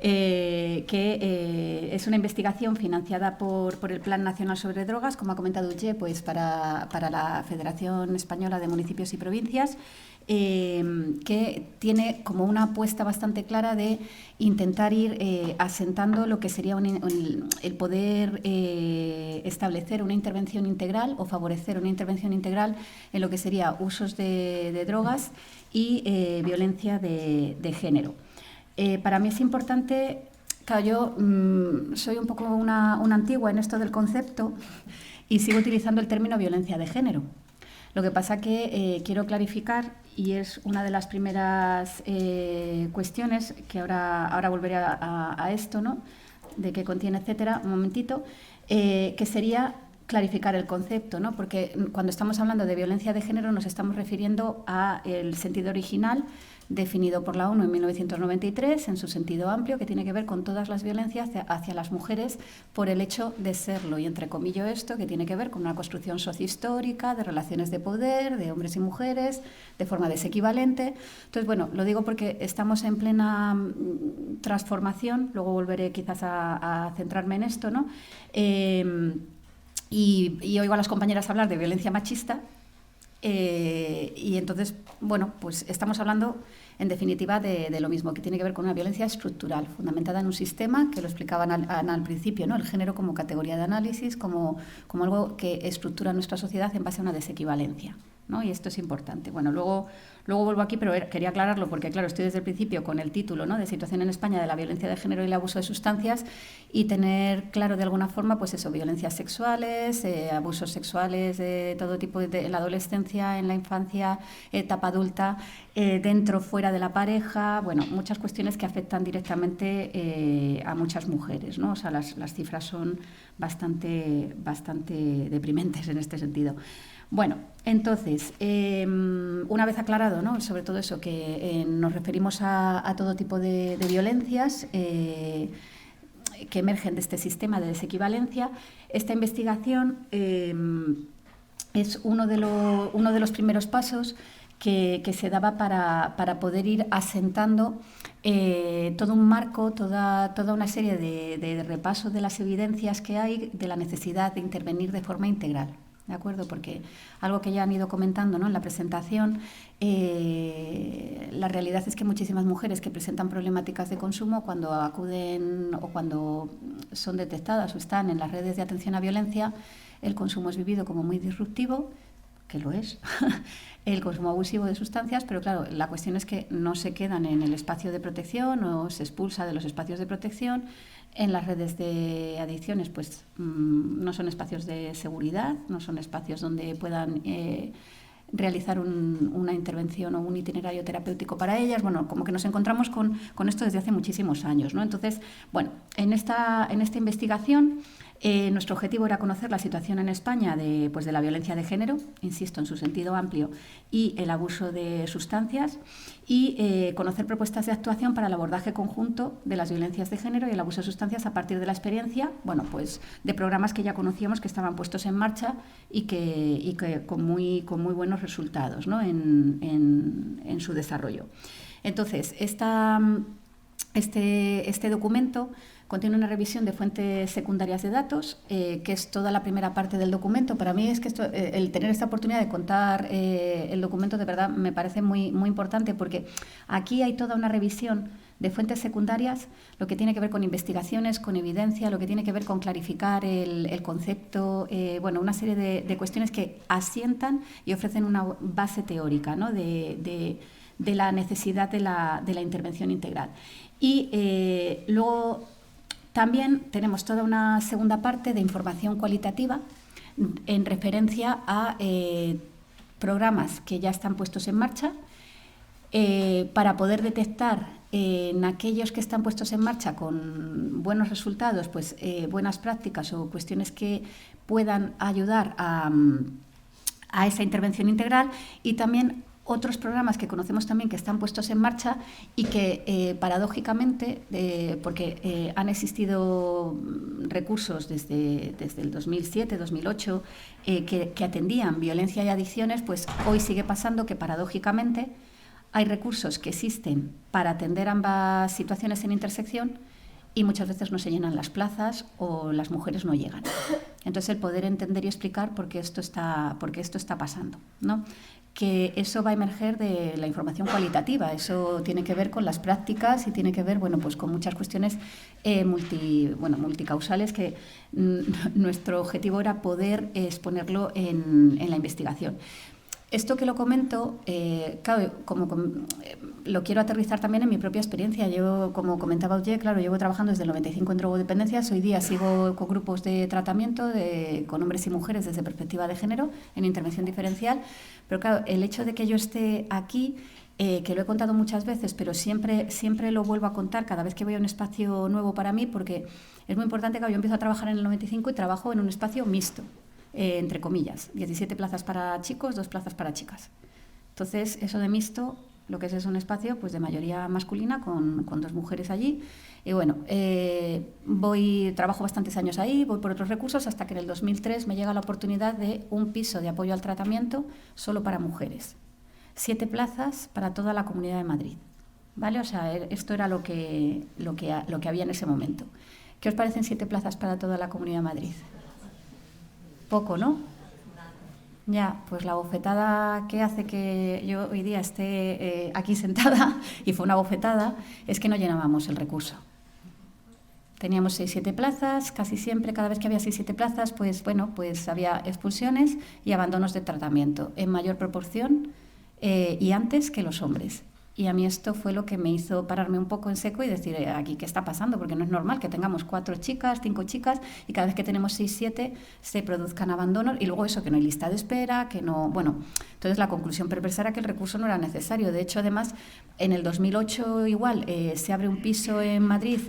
que es una investigación financiada por el Plan Nacional sobre Drogas, como ha comentado Uche, pues para la Federación Española de Municipios y Provincias, que tiene como una apuesta bastante clara de intentar ir asentando lo que sería el poder establecer una intervención integral o favorecer una intervención integral en lo que sería usos de drogas y violencia de género. Para mí es importante Claro, yo soy un poco una antigua en esto del concepto y sigo utilizando el término violencia de género. Lo que pasa que quiero clarificar, y es una de las primeras cuestiones, que ahora volveré a esto, ¿no?, de qué contiene, etcétera, un momentito, que sería clarificar el concepto, ¿no?, porque cuando estamos hablando de violencia de género nos estamos refiriendo al sentido original definido por la ONU en 1993, en su sentido amplio, que tiene que ver con todas las violencias hacia las mujeres por el hecho de serlo. Y entrecomillo esto, que tiene que ver con una construcción sociohistórica de relaciones de poder, de hombres y mujeres, de forma desequivalente. Entonces, bueno, lo digo porque estamos en plena transformación, luego volveré quizás a centrarme en esto, ¿no? Y oigo a las compañeras hablar de violencia machista. Y entonces, bueno, pues estamos hablando en definitiva de lo mismo, que tiene que ver con una violencia estructural, fundamentada en un sistema, que lo explicaban al principio, ¿no?, el género como categoría de análisis, como algo que estructura nuestra sociedad en base a una desequivalencia, ¿no? Y esto es importante. Bueno, luego vuelvo aquí, pero quería aclararlo porque, claro, estoy desde el principio con el título, ¿no?, de Situación en España de la violencia de género y el abuso de sustancias, y tener claro de alguna forma, pues eso, violencias sexuales, abusos sexuales de todo tipo, en la adolescencia, en la infancia, etapa adulta, dentro, fuera de la pareja, bueno, muchas cuestiones que afectan directamente a muchas mujeres, ¿no? O sea, las cifras son bastante deprimentes en este sentido. Bueno, entonces, una vez aclarado, ¿no?, sobre todo eso, que nos referimos a todo tipo de violencias que emergen de este sistema de desequivalencia, esta investigación es uno de los primeros pasos que se daba para poder ir asentando todo un marco, toda una serie de repaso de las evidencias que hay de la necesidad de intervenir de forma integral. ¿De acuerdo? Porque algo que ya han ido comentando, ¿no?, en la presentación, la realidad es que muchísimas mujeres que presentan problemáticas de consumo, cuando acuden o cuando son detectadas o están en las redes de atención a violencia, el consumo es vivido como muy disruptivo, que lo es, el consumo abusivo de sustancias, pero claro, la cuestión es que no se quedan en el espacio de protección o se expulsa de los espacios de protección. En las redes de adicciones, pues no son espacios de seguridad, no son espacios donde puedan realizar una intervención o un itinerario terapéutico para ellas. Bueno, como que nos encontramos con esto desde hace muchísimos años, ¿no? Entonces, bueno, en esta investigación nuestro objetivo era conocer la situación en España de la violencia de género, insisto, en su sentido amplio, y el abuso de sustancias, y conocer propuestas de actuación para el abordaje conjunto de las violencias de género y el abuso de sustancias a partir de la experiencia, bueno, pues de programas que ya conocíamos, que estaban puestos en marcha y que con muy buenos resultados, ¿no?, en su desarrollo. Entonces, este documento contiene una revisión de fuentes secundarias de datos, que es toda la primera parte del documento. Para mí es que el tener esta oportunidad de contar el documento de verdad me parece muy importante, porque aquí hay toda una revisión de fuentes secundarias, lo que tiene que ver con investigaciones, con evidencia, lo que tiene que ver con clarificar el concepto, bueno, una serie de cuestiones que asientan y ofrecen una base teórica, ¿no?, de la necesidad de la intervención integral. Y luego también tenemos toda una segunda parte de información cualitativa en referencia a programas que ya están puestos en marcha, para poder detectar en aquellos que están puestos en marcha con buenos resultados, pues buenas prácticas o cuestiones que puedan ayudar a esa intervención integral, y también otros programas que conocemos también que están puestos en marcha y que paradójicamente, porque han existido recursos desde el 2007-2008 que atendían violencia y adicciones, pues hoy sigue pasando que paradójicamente hay recursos que existen para atender ambas situaciones en intersección y muchas veces no se llenan las plazas o las mujeres no llegan. Entonces, el poder entender y explicar por qué esto está pasando, ¿no? Que eso va a emerger de la información cualitativa, eso tiene que ver con las prácticas y tiene que ver, bueno, pues con muchas cuestiones multicausales que nuestro objetivo era poder exponerlo en la investigación. Esto que lo comento, claro, lo quiero aterrizar también en mi propia experiencia. Yo, como comentaba Ulle, claro, llevo trabajando desde el 95 en drogodependencias. Hoy día sigo con grupos de tratamiento con hombres y mujeres desde perspectiva de género en intervención diferencial. Pero claro, el hecho de que yo esté aquí, que lo he contado muchas veces, pero siempre lo vuelvo a contar cada vez que voy a un espacio nuevo para mí, porque es muy importante que yo empiezo a trabajar en el 95 y trabajo en un espacio mixto. Entre comillas, 17 plazas para chicos, 2 plazas para chicas. Entonces, eso de mixto, lo que es un espacio pues de mayoría masculina con 2 mujeres allí. Y bueno, trabajo bastantes años ahí, voy por otros recursos, hasta que en el 2003 me llega la oportunidad de un piso de apoyo al tratamiento solo para mujeres. 7 plazas para toda la Comunidad de Madrid. ¿Vale? O sea, esto era lo que había en ese momento. ¿Qué os parecen 7 plazas para toda la Comunidad de Madrid? Poco, ¿no? Ya, pues la bofetada que hace que yo hoy día esté aquí sentada, y fue una bofetada, es que no llenábamos el recurso. Teníamos 6-7 plazas, casi siempre, cada vez que había 6-7 plazas, pues bueno, pues había expulsiones y abandonos de tratamiento en mayor proporción y antes que los hombres. Y a mí esto fue lo que me hizo pararme un poco en seco y decir, aquí, ¿qué está pasando? Porque no es normal que tengamos 4 chicas, 5 chicas, y cada vez que tenemos 6-7 se produzcan abandonos, y luego eso, que no hay lista de espera, que no... Bueno, entonces la conclusión perversa era que el recurso no era necesario. De hecho, además, en el 2008 igual se abre un piso en Madrid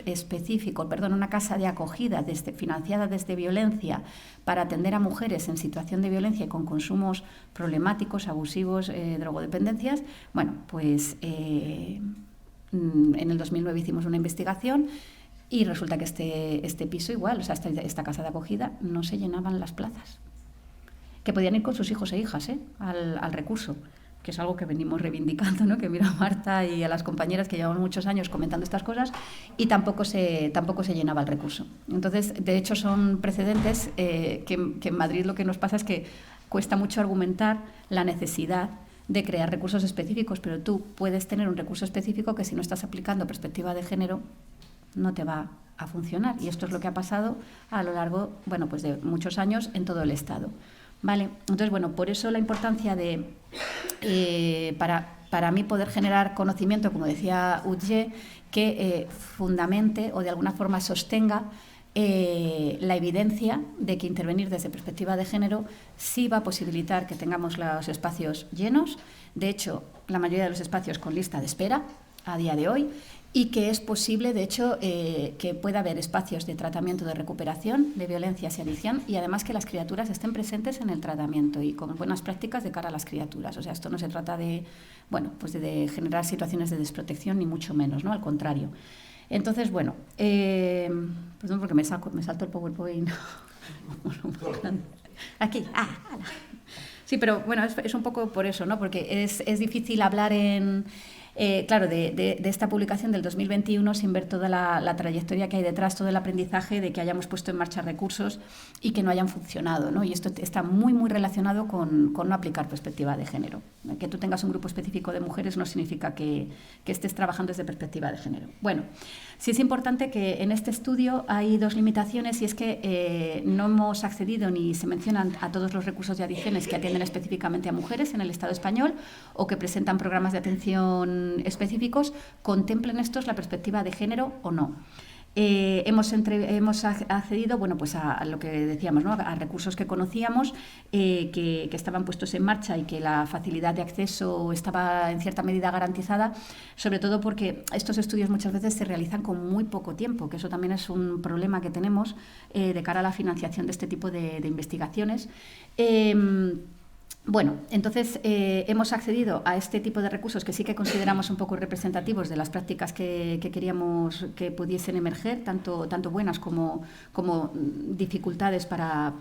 una casa de acogida financiada desde violencia para atender a mujeres en situación de violencia y con consumos problemáticos, abusivos, drogodependencias. Bueno, pues en el 2009 hicimos una investigación y resulta que este piso igual, o sea, esta casa de acogida, no se llenaban las plazas. Que podían ir con sus hijos e hijas al recurso, que es algo que venimos reivindicando, ¿no? Que mira a Marta y a las compañeras que llevamos muchos años comentando estas cosas, y tampoco se llenaba el recurso. Entonces, de hecho, son precedentes que en Madrid lo que nos pasa es que cuesta mucho argumentar la necesidad de crear recursos específicos, pero tú puedes tener un recurso específico que si no estás aplicando perspectiva de género no te va a funcionar, y esto es lo que ha pasado a lo largo, bueno, pues de muchos años en todo el Estado. Vale, entonces, bueno, por eso la importancia de, para mí, poder generar conocimiento, como decía Ulle, que fundamente o de alguna forma sostenga la evidencia de que intervenir desde perspectiva de género sí va a posibilitar que tengamos los espacios llenos, de hecho, la mayoría de los espacios con lista de espera a día de hoy, y que es posible, de hecho, que pueda haber espacios de tratamiento de recuperación de violencias y adicción, y además que las criaturas estén presentes en el tratamiento y con buenas prácticas de cara a las criaturas. O sea, esto no se trata de, bueno, pues de generar situaciones de desprotección, ni mucho menos, ¿no? Al contrario. Entonces, bueno, perdón porque me salto el PowerPoint. Aquí, sí, pero bueno, es un poco por eso, ¿no? Porque es difícil hablar claro, de esta publicación del 2021 sin ver toda la trayectoria que hay detrás, todo el aprendizaje de que hayamos puesto en marcha recursos y que no hayan funcionado, ¿no? Y esto está muy, muy relacionado con no aplicar perspectiva de género. Que tú tengas un grupo específico de mujeres no significa que estés trabajando desde perspectiva de género. Bueno, sí es importante que en este estudio hay 2 limitaciones, y es que no hemos accedido ni se mencionan a todos los recursos de adicciones que atienden específicamente a mujeres en el Estado español o que presentan programas de atención específicos, contemplen estos la perspectiva de género o no. Hemos accedido, bueno, pues a lo que decíamos, ¿no? A recursos que conocíamos, que estaban puestos en marcha y que la facilidad de acceso estaba en cierta medida garantizada, sobre todo porque estos estudios muchas veces se realizan con muy poco tiempo, que eso también es un problema que tenemos de cara a la financiación de este tipo de investigaciones. Bueno, entonces hemos accedido a este tipo de recursos que sí que consideramos un poco representativos de las prácticas que queríamos que pudiesen emerger, tanto buenas como dificultades para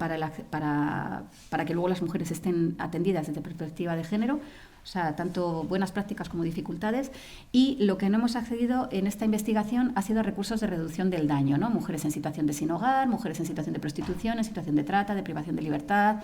que luego las mujeres estén atendidas desde perspectiva de género. O sea, tanto buenas prácticas como dificultades. Y lo que no hemos accedido en esta investigación ha sido recursos de reducción del daño, ¿no? Mujeres en situación de sin hogar, mujeres en situación de prostitución, en situación de trata, de privación de libertad.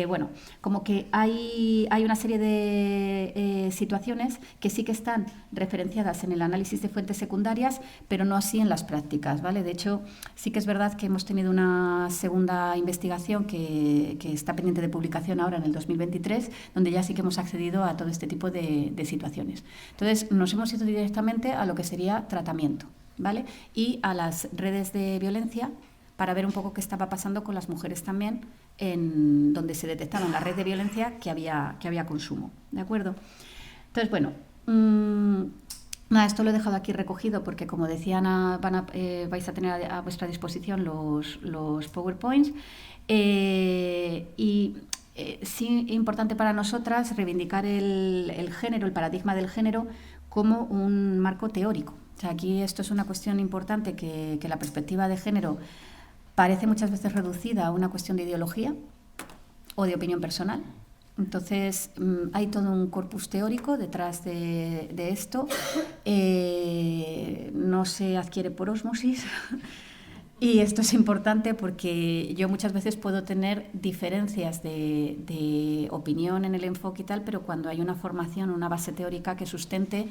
Bueno, como que hay una serie de situaciones que sí que están referenciadas en el análisis de fuentes secundarias, pero no así en las prácticas, ¿vale? De hecho, sí que es verdad que hemos tenido una segunda investigación que está pendiente de publicación ahora en el 2023, donde ya sí que hemos accedido a todo este tipo de situaciones. Entonces, nos hemos ido directamente a lo que sería tratamiento, ¿vale? Y a las redes de violencia, para ver un poco qué estaba pasando con las mujeres también, en donde se detectaba en la red de violencia que había consumo, ¿de acuerdo? Entonces, bueno, nada, esto lo he dejado aquí recogido porque, como decía Ana, vais a tener a vuestra disposición los PowerPoints. Sí, importante para nosotras reivindicar el género, el paradigma del género, como un marco teórico. O sea, aquí esto es una cuestión importante, que la perspectiva de género parece muchas veces reducida a una cuestión de ideología o de opinión personal. Entonces, hay todo un corpus teórico detrás de esto. No se adquiere por ósmosis. Y esto es importante porque yo muchas veces puedo tener diferencias de opinión en el enfoque y tal, pero cuando hay una formación, una base teórica que sustente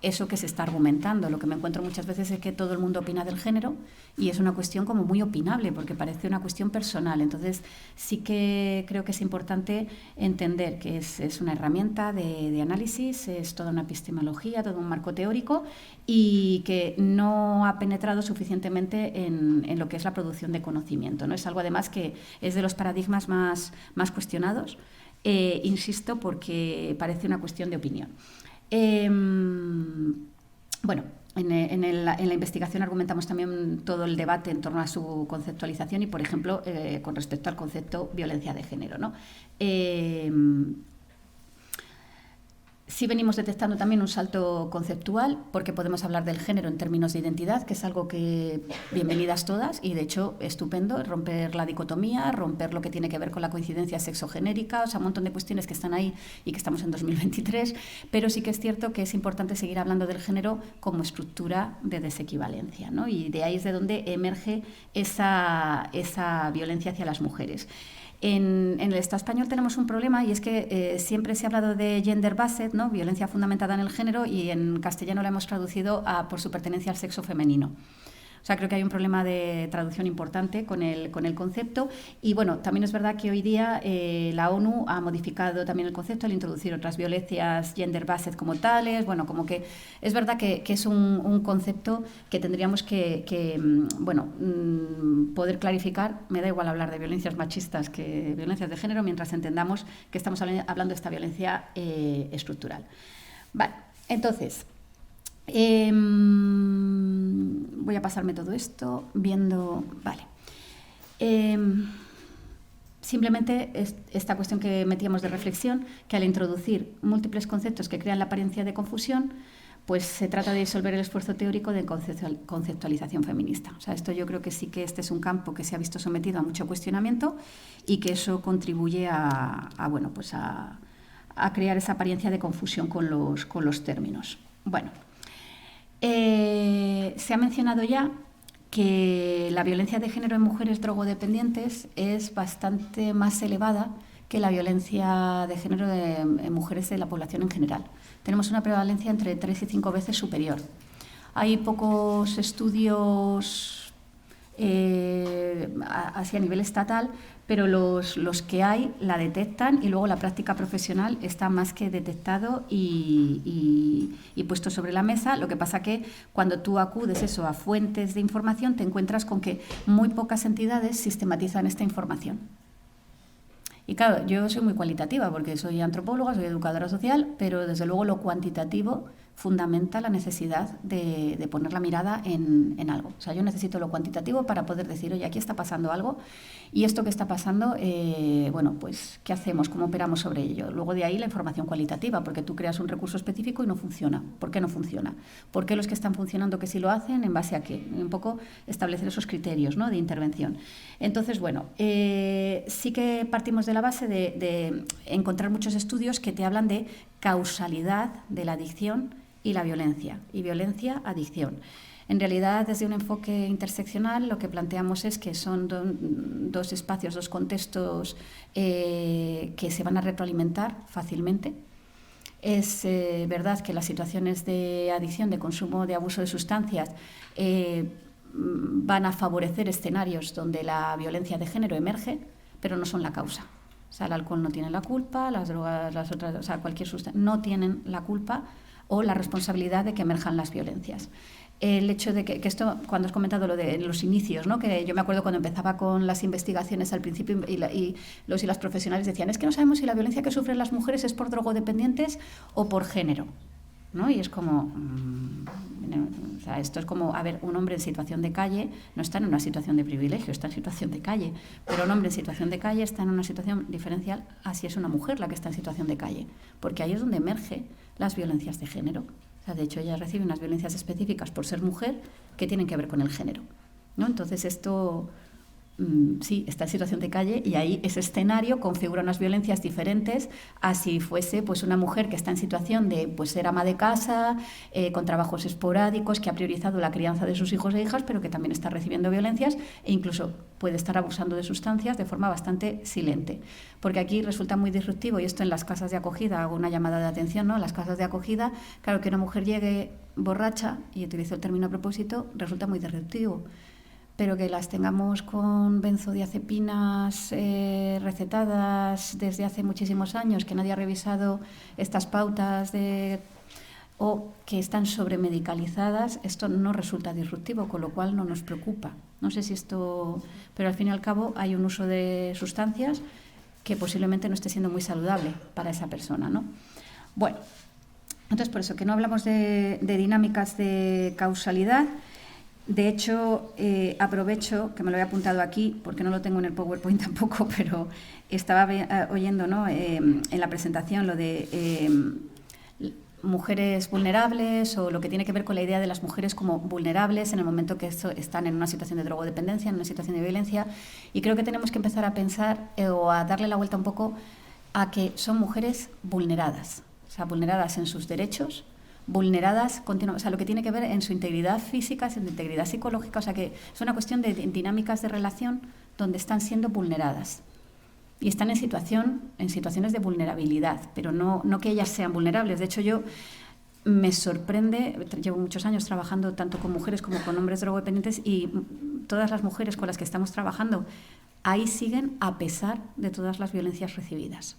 eso que se está argumentando. Lo que me encuentro muchas veces es que todo el mundo opina del género y es una cuestión como muy opinable porque parece una cuestión personal. Entonces sí que creo que es importante entender que es una herramienta de análisis, es toda una epistemología, todo un marco teórico y que no ha penetrado suficientemente en lo que es la producción de conocimiento, ¿no? Es algo además que es de los paradigmas más cuestionados, insisto, porque parece una cuestión de opinión. Bueno, en la investigación argumentamos también todo el debate en torno a su conceptualización y, por ejemplo, con respecto al concepto violencia de género, ¿no? Sí venimos detectando también un salto conceptual, porque podemos hablar del género en términos de identidad, que es algo que bienvenidas todas y de hecho estupendo, romper la dicotomía, romper lo que tiene que ver con la coincidencia sexogenérica, o sea, un montón de cuestiones que están ahí y que estamos en 2023, pero sí que es cierto que es importante seguir hablando del género como estructura de desequivalencia, ¿no? Y de ahí es de donde emerge esa violencia hacia las mujeres. En el Estado español tenemos un problema y es que siempre se ha hablado de gender based, ¿no? Violencia fundamentada en el género, y en castellano la hemos traducido por su pertenencia al sexo femenino. O sea, creo que hay un problema de traducción importante con el concepto. Y bueno, también es verdad que hoy día la ONU ha modificado también el concepto al introducir otras violencias gender-based como tales. Bueno, como que es verdad que es un concepto que tendríamos que poder clarificar. Me da igual hablar de violencias machistas que violencias de género, mientras entendamos que estamos hablando de esta violencia estructural. Vale, entonces... voy a pasarme todo esto viendo... Vale. Simplemente esta cuestión que metíamos de reflexión, que al introducir múltiples conceptos que crean la apariencia de confusión, pues se trata de disolver el esfuerzo teórico de conceptualización feminista. O sea, esto yo creo que sí que este es un campo que se ha visto sometido a mucho cuestionamiento y que eso contribuye a crear esa apariencia de confusión con los términos. Bueno. Se ha mencionado ya que la violencia de género en mujeres drogodependientes es bastante más elevada que la violencia de género en mujeres de la población en general. Tenemos una prevalencia entre 3 y 5 veces superior. Hay pocos estudios así a nivel estatal, pero los que hay la detectan y luego la práctica profesional está más que detectado y puesto sobre la mesa. Lo que pasa que cuando tú acudes a fuentes de información te encuentras con que muy pocas entidades sistematizan esta información. Y claro, yo soy muy cualitativa porque soy antropóloga, soy educadora social, pero desde luego lo cuantitativo fundamenta la necesidad de poner la mirada en algo. O sea, yo necesito lo cuantitativo para poder decir, oye, aquí está pasando algo y esto que está pasando, pues, ¿qué hacemos? ¿Cómo operamos sobre ello? Luego de ahí la información cualitativa, porque tú creas un recurso específico y no funciona. ¿Por qué no funciona? ¿Por qué los que están funcionando que sí lo hacen? ¿En base a qué? Un poco establecer esos criterios, ¿no?, de intervención. Entonces, bueno, sí que partimos de la base de encontrar muchos estudios que te hablan de causalidad de la adicción y la violencia, y violencia-adicción. En realidad, desde un enfoque interseccional, lo que planteamos es que son dos espacios, dos contextos que se van a retroalimentar fácilmente. Es verdad que las situaciones de adicción, de consumo, de abuso de sustancias van a favorecer escenarios donde la violencia de género emerge, pero no son la causa. O sea, el alcohol no tiene la culpa, las drogas, las otras, o sea, cualquier sustancia, no tienen la culpa o la responsabilidad de que emerjan las violencias. El hecho de que esto, cuando has comentado lo de los inicios, ¿no? Que yo me acuerdo cuando empezaba con las investigaciones al principio y los y las profesionales decían, es que no sabemos si la violencia que sufren las mujeres es por drogodependientes o por género, ¿no? Y es como, o sea, esto es como, a ver, un hombre en situación de calle no está en una situación de privilegio, está en situación de calle, pero un hombre en situación de calle está en una situación diferencial a si es una mujer la que está en situación de calle, porque ahí es donde emergen las violencias de género. O sea, de hecho, ella recibe unas violencias específicas por ser mujer que tienen que ver con el género, ¿no? Entonces, esto sí, está en situación de calle y ahí ese escenario configura unas violencias diferentes a si fuese pues una mujer que está en situación de pues ser ama de casa, con trabajos esporádicos, que ha priorizado la crianza de sus hijos e hijas, pero que también está recibiendo violencias e incluso puede estar abusando de sustancias de forma bastante silente. Porque aquí resulta muy disruptivo, y esto en las casas de acogida, hago una llamada de atención, ¿no? En las casas de acogida, claro, que una mujer llegue borracha, y utilizo el término a propósito, resulta muy disruptivo. Pero que las tengamos con benzodiazepinas recetadas desde hace muchísimos años, que nadie ha revisado estas pautas o que están sobremedicalizadas, esto no resulta disruptivo, con lo cual no nos preocupa. No sé si esto... Pero al fin y al cabo hay un uso de sustancias que posiblemente no esté siendo muy saludable para esa persona, ¿no? Bueno, entonces por eso que no hablamos de dinámicas de causalidad. De hecho, aprovecho, que me lo he apuntado aquí, porque no lo tengo en el PowerPoint tampoco, pero estaba oyendo, ¿no? En la presentación lo de mujeres vulnerables, o lo que tiene que ver con la idea de las mujeres como vulnerables en el momento que están en una situación de drogodependencia, en una situación de violencia, y creo que tenemos que empezar a pensar o a darle la vuelta un poco a que son mujeres vulneradas, o sea, vulneradas en sus derechos, vulneradas continuamente, o sea, lo que tiene que ver en su integridad física, en su integridad psicológica, o sea, que es una cuestión de dinámicas de relación donde están siendo vulneradas. Y están en situaciones de vulnerabilidad, pero no que ellas sean vulnerables. De hecho, yo me sorprende, llevo muchos años trabajando tanto con mujeres como con hombres drogodependientes, y todas las mujeres con las que estamos trabajando ahí siguen a pesar de todas las violencias recibidas.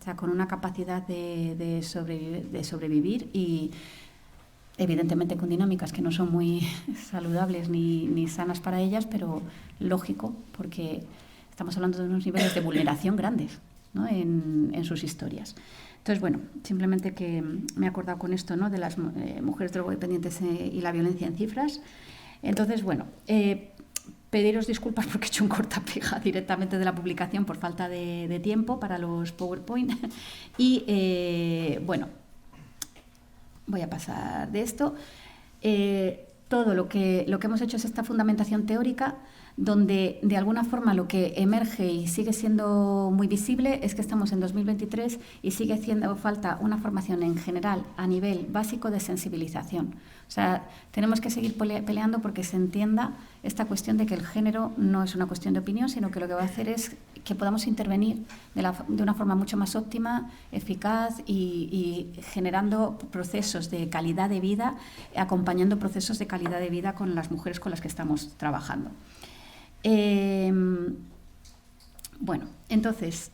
O sea, con una capacidad de sobrevivir y evidentemente con dinámicas que no son muy saludables ni sanas para ellas, pero lógico, porque estamos hablando de unos niveles de vulneración grandes, ¿no? en sus historias. Entonces, bueno, simplemente que me he acordado con esto, ¿no? De las mujeres drogodependientes y la violencia en cifras. Entonces, bueno, pediros disculpas porque he hecho un corta-pega directamente de la publicación por falta de tiempo para los PowerPoint. Y, bueno, voy a pasar de esto. Todo lo que hemos hecho es esta fundamentación teórica, donde de alguna forma lo que emerge y sigue siendo muy visible es que estamos en 2023 y sigue haciendo falta una formación en general a nivel básico de sensibilización. O sea, tenemos que seguir peleando porque se entienda esta cuestión de que el género no es una cuestión de opinión, sino que lo que va a hacer es que podamos intervenir de una forma mucho más óptima, eficaz y generando procesos de calidad de vida, acompañando procesos de calidad de vida con las mujeres con las que estamos trabajando. Bueno, entonces,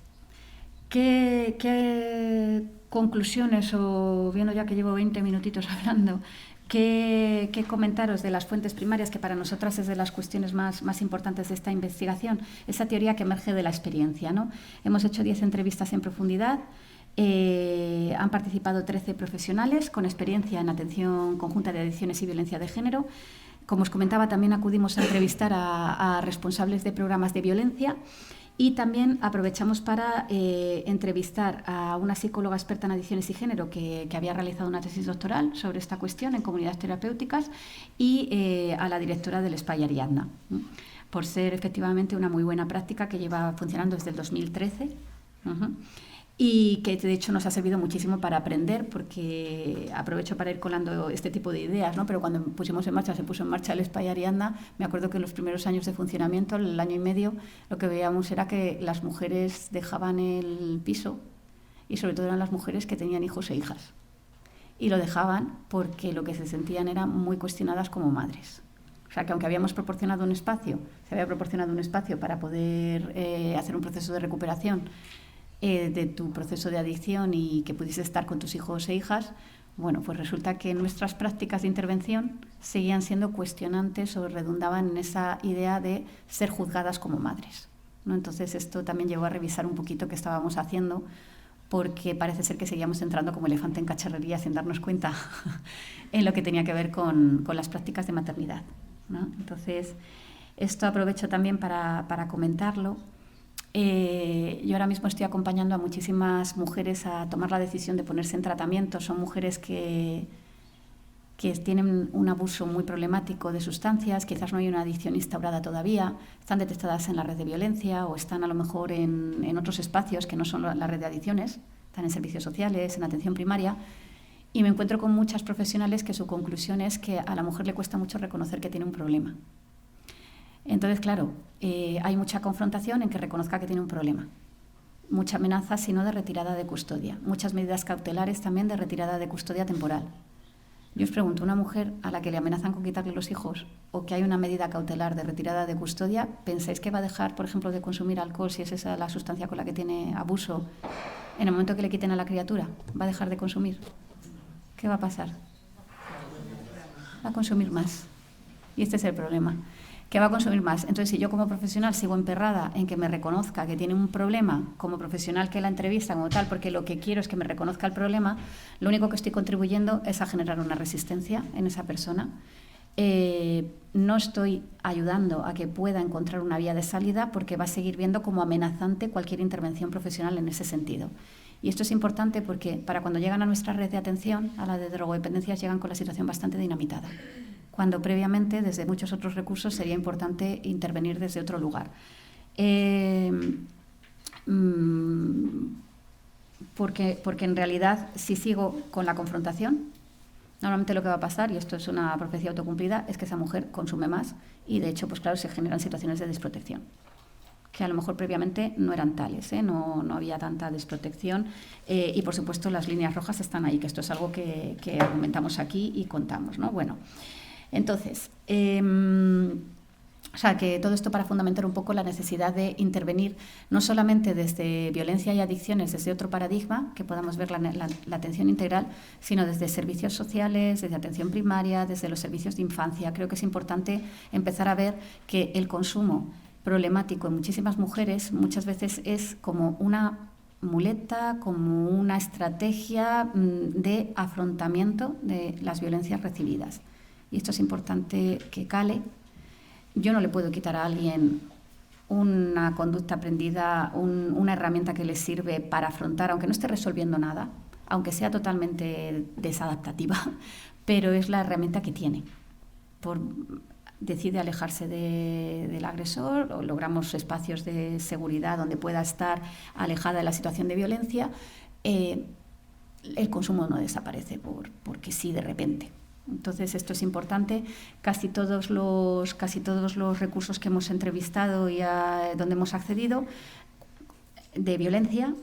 ¿qué conclusiones, o viendo ya que llevo 20 minutitos hablando, qué comentaros de las fuentes primarias, que para nosotras es de las cuestiones más importantes de esta investigación, esa teoría que emerge de la experiencia, ¿no? Hemos hecho 10 entrevistas en profundidad, han participado 13 profesionales con experiencia en atención conjunta de adicciones y violencia de género. Como os comentaba, también acudimos a entrevistar a responsables de programas de violencia, y también aprovechamos para entrevistar a una psicóloga experta en adicciones y género que había realizado una tesis doctoral sobre esta cuestión en comunidades terapéuticas, y a la directora del SPAI Ariadna, por ser efectivamente una muy buena práctica que lleva funcionando desde el 2013. y que de hecho nos ha servido muchísimo para aprender, porque aprovecho para ir colando este tipo de ideas, ¿no? Pero cuando se puso en marcha el SPA y Ariadna, me acuerdo que en los primeros años de funcionamiento, el año y medio, lo que veíamos era que las mujeres dejaban el piso, y sobre todo eran las mujeres que tenían hijos e hijas, y lo dejaban porque lo que se sentían eran muy cuestionadas como madres. O sea, que aunque se había proporcionado un espacio para poder hacer un proceso de recuperación de tu proceso de adicción y que pudiese estar con tus hijos e hijas, bueno, pues resulta que nuestras prácticas de intervención seguían siendo cuestionantes o redundaban en esa idea de ser juzgadas como madres, ¿no? Entonces esto también llevó a revisar un poquito qué estábamos haciendo, porque parece ser que seguíamos entrando como elefante en cacharrería sin darnos cuenta en lo que tenía que ver con las prácticas de maternidad, ¿no? Entonces, esto aprovecho también para comentarlo. Yo ahora mismo estoy acompañando a muchísimas mujeres a tomar la decisión de ponerse en tratamiento. Son mujeres que tienen un abuso muy problemático de sustancias, quizás no hay una adicción instaurada todavía, están detectadas en la red de violencia o están a lo mejor en otros espacios que no son la red de adicciones, están en servicios sociales, en atención primaria, y me encuentro con muchas profesionales que su conclusión es que a la mujer le cuesta mucho reconocer que tiene un problema. Entonces, claro, hay mucha confrontación en que reconozca que tiene un problema. Mucha amenaza, sino de retirada de custodia. Muchas medidas cautelares también de retirada de custodia temporal. Yo os pregunto, una mujer a la que le amenazan con quitarle los hijos o que hay una medida cautelar de retirada de custodia, ¿pensáis que va a dejar, por ejemplo, de consumir alcohol si es esa la sustancia con la que tiene abuso en el momento que le quiten a la criatura? ¿Va a dejar de consumir? ¿Qué va a pasar? Va a consumir más. Y este es el problema, que va a consumir más. Entonces, si yo como profesional sigo emperrada en que me reconozca que tiene un problema, como profesional que la entrevista como tal, porque lo que quiero es que me reconozca el problema, lo único que estoy contribuyendo es a generar una resistencia en esa persona. No estoy ayudando a que pueda encontrar una vía de salida, porque va a seguir viendo como amenazante cualquier intervención profesional en ese sentido. Y esto es importante porque para cuando llegan a nuestra red de atención, a la de drogodependencias, llegan con la situación bastante dinamitada, cuando previamente desde muchos otros recursos sería importante intervenir desde otro lugar. Porque en realidad, si sigo con la confrontación, normalmente lo que va a pasar, y esto es una profecía autocumplida, es que esa mujer consume más y, de hecho, pues claro, se generan situaciones de desprotección, que a lo mejor previamente no eran tales, no había tanta desprotección, y por supuesto las líneas rojas están ahí, que esto es algo que argumentamos aquí y contamos, ¿no? Bueno, entonces, o sea, que todo esto para fundamentar un poco la necesidad de intervenir no solamente desde violencia y adicciones, desde otro paradigma, que podamos ver la atención integral, sino desde servicios sociales, desde atención primaria, desde los servicios de infancia. Creo que es importante empezar a ver que el consumo problemático en muchísimas mujeres muchas veces es como una muleta, como una estrategia de afrontamiento de las violencias recibidas. Y esto es importante que cale. Yo no le puedo quitar a alguien una conducta aprendida, una herramienta que le sirve para afrontar, aunque no esté resolviendo nada, aunque sea totalmente desadaptativa, pero es la herramienta que tiene. Decide alejarse del agresor, o logramos espacios de seguridad donde pueda estar alejada de la situación de violencia, el consumo no desaparece porque sí, de repente. Entonces, esto es importante. Casi todos los recursos que hemos entrevistado y donde hemos accedido de violencia,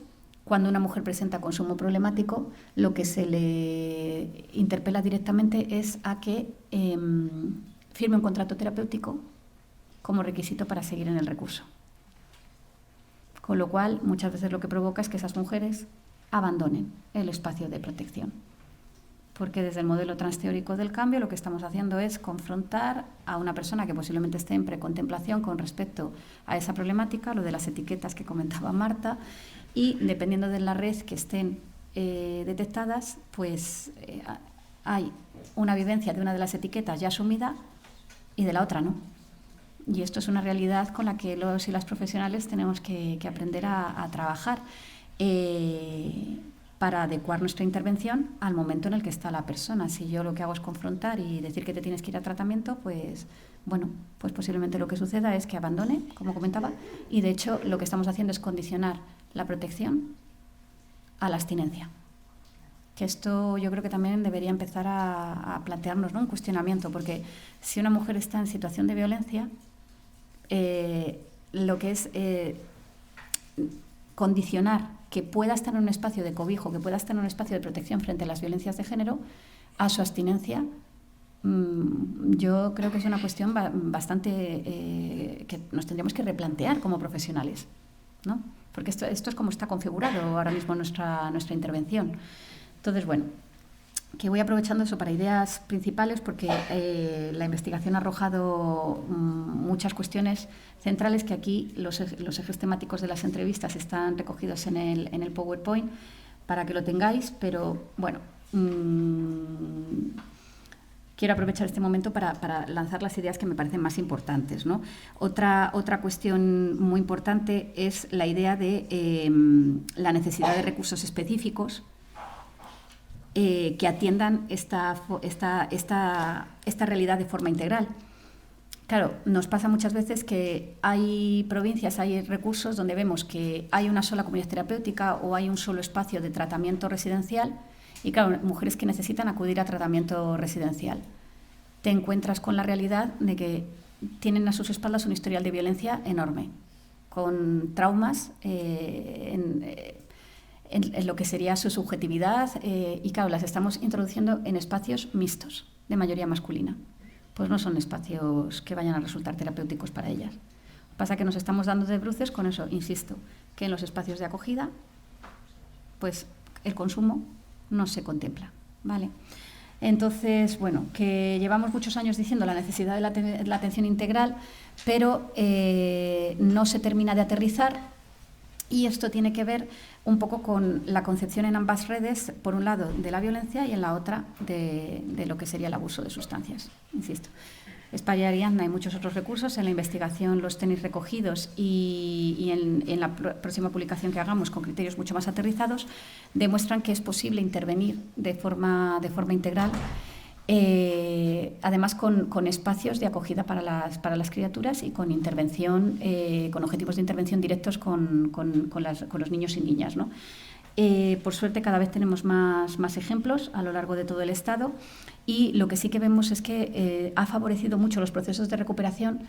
cuando una mujer presenta consumo problemático, lo que se le interpela directamente es a que firme un contrato terapéutico como requisito para seguir en el recurso. Con lo cual, muchas veces lo que provoca es que esas mujeres abandonen el espacio de protección. Porque desde el modelo transteórico del cambio lo que estamos haciendo es confrontar a una persona que posiblemente esté en precontemplación con respecto a esa problemática, lo de las etiquetas que comentaba Marta, y dependiendo de la red que estén detectadas, pues hay una vivencia de una de las etiquetas ya asumida y de la otra no. Y esto es una realidad con la que los y las profesionales tenemos que aprender a trabajar para adecuar nuestra intervención al momento en el que está la persona. Si yo lo que hago es confrontar y decir que te tienes que ir a tratamiento, pues bueno, pues posiblemente lo que suceda es que abandone, como comentaba, y de hecho lo que estamos haciendo es condicionar la protección a la abstinencia. Que esto yo creo que también debería empezar a plantearnos, ¿no?, un cuestionamiento, porque si una mujer está en situación de violencia, lo que es condicionar que pueda estar en un espacio de cobijo, que pueda estar en un espacio de protección frente a las violencias de género, a su abstinencia, yo creo que es una cuestión bastante que nos tendríamos que replantear como profesionales, ¿no? Porque esto es como está configurado ahora mismo nuestra intervención. Entonces, bueno, que voy aprovechando eso para ideas principales, porque la investigación ha arrojado muchas cuestiones centrales que aquí los ejes temáticos de las entrevistas están recogidos en el PowerPoint para que lo tengáis, pero bueno, quiero aprovechar este momento para lanzar las ideas que me parecen más importantes, ¿no? Otra cuestión muy importante es la idea de la necesidad de recursos específicos que atiendan esta realidad de forma integral. Claro, nos pasa muchas veces que hay provincias, hay recursos donde vemos que hay una sola comunidad terapéutica o hay un solo espacio de tratamiento residencial y, claro, mujeres que necesitan acudir a tratamiento residencial. Te encuentras con la realidad de que tienen a sus espaldas un historial de violencia enorme, con traumas en lo que sería su subjetividad y, claro, las estamos introduciendo en espacios mixtos, de mayoría masculina. Pues no son espacios que vayan a resultar terapéuticos para ellas. Pasa que nos estamos dando de bruces con eso, insisto, que en los espacios de acogida, pues el consumo no se contempla, ¿vale? Entonces, bueno, que llevamos muchos años diciendo la necesidad de la atención integral, pero no se termina de aterrizar, y esto tiene que ver un poco con la concepción en ambas redes, por un lado de la violencia y en la otra de lo que sería el abuso de sustancias, insisto. España y Ariadna y muchos otros recursos, en la investigación los tenéis recogidos y en la próxima publicación que hagamos con criterios mucho más aterrizados, demuestran que es posible intervenir de forma integral, además con espacios de acogida para las criaturas y con intervención, con objetivos de intervención directos con los niños y niñas, ¿no? Por suerte cada vez tenemos más ejemplos a lo largo de todo el Estado, y lo que sí que vemos es que ha favorecido mucho los procesos de recuperación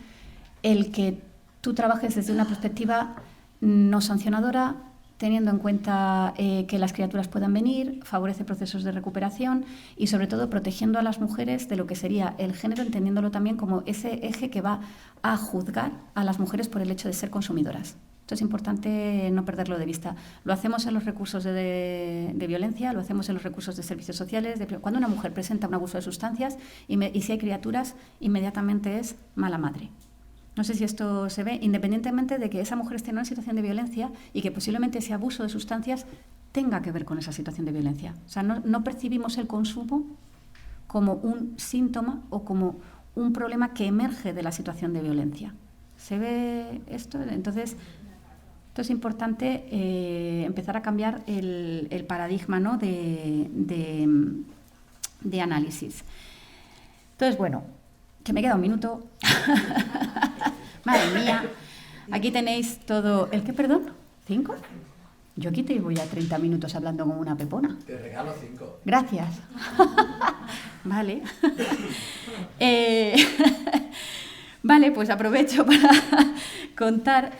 el que tú trabajes desde una perspectiva no sancionadora, teniendo en cuenta que las criaturas puedan venir, favorece procesos de recuperación y, sobre todo, protegiendo a las mujeres de lo que sería el género, entendiéndolo también como ese eje que va a juzgar a las mujeres por el hecho de ser consumidoras. Esto es importante no perderlo de vista. Lo hacemos en los recursos de violencia, lo hacemos en los recursos de servicios sociales. Cuando una mujer presenta un abuso de sustancias y si hay criaturas, inmediatamente es mala madre. No sé si esto se ve, independientemente de que esa mujer esté en una situación de violencia y que posiblemente ese abuso de sustancias tenga que ver con esa situación de violencia. O sea, no percibimos el consumo como un síntoma o como un problema que emerge de la situación de violencia. ¿Se ve esto? Entonces, esto es importante empezar a cambiar el paradigma, ¿no?, de análisis. Entonces, bueno, que me queda un minuto. Madre mía. Aquí tenéis todo... ¿El qué, perdón? ¿5? Yo aquí te voy a 30 minutos hablando como una pepona. Te regalo 5. Gracias. Vale. Vale, pues aprovecho para contar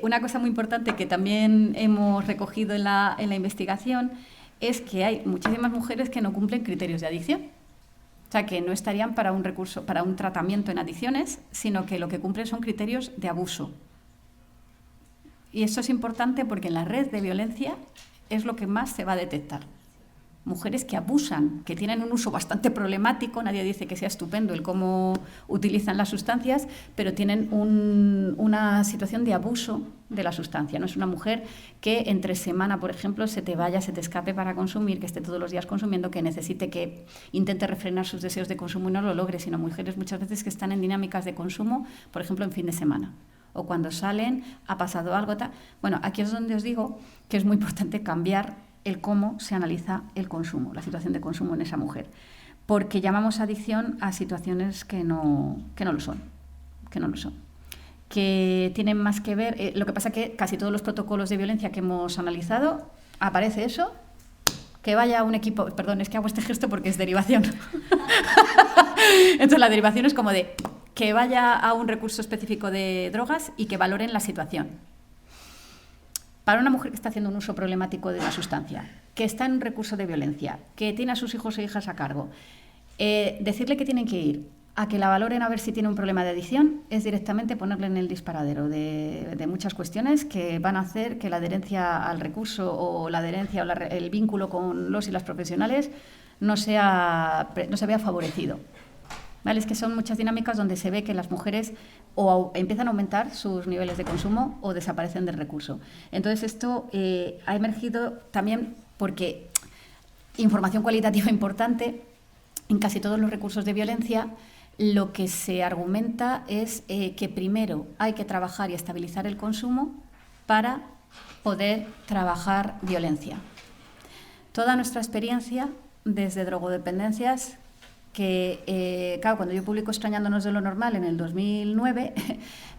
una cosa muy importante que también hemos recogido en la investigación, es que hay muchísimas mujeres que no cumplen criterios de adicción. O sea, que no estarían para un recurso, para un tratamiento en adicciones, sino que lo que cumplen son criterios de abuso. Y eso es importante porque en la red de violencia es lo que más se va a detectar. Mujeres que abusan, que tienen un uso bastante problemático, nadie dice que sea estupendo el cómo utilizan las sustancias, pero tienen una situación de abuso de la sustancia. No es una mujer que entre semana, por ejemplo, se te escape para consumir, que esté todos los días consumiendo, que necesite, que intente refrenar sus deseos de consumo y no lo logre, sino mujeres muchas veces que están en dinámicas de consumo, por ejemplo, en fin de semana. O cuando salen, ha pasado algo tal. Bueno, aquí es donde os digo que es muy importante cambiar el cómo se analiza el consumo, la situación de consumo en esa mujer, porque llamamos adicción a situaciones que no lo son, que tienen más que ver. Lo que pasa que casi todos los protocolos de violencia que hemos analizado aparece eso, que vaya un equipo, perdón, es que hago este gesto porque es derivación. Entonces la derivación es como de que vaya a un recurso específico de drogas y que valoren la situación. Para una mujer que está haciendo un uso problemático de una sustancia, que está en un recurso de violencia, que tiene a sus hijos e hijas a cargo, decirle que tienen que ir a que la valoren a ver si tiene un problema de adicción es directamente ponerle en el disparadero de muchas cuestiones que van a hacer que la adherencia al recurso o la adherencia o el vínculo con los y las profesionales no se vea favorecido. ¿Vale? Es que son muchas dinámicas donde se ve que las mujeres o empiezan a aumentar sus niveles de consumo o desaparecen del recurso. Entonces esto ha emergido también porque información cualitativa importante en casi todos los recursos de violencia. Lo que se argumenta es que primero hay que trabajar y estabilizar el consumo para poder trabajar violencia. Toda nuestra experiencia desde drogodependencias, que claro, cuando yo publico Extrañándonos de lo normal en el 2009,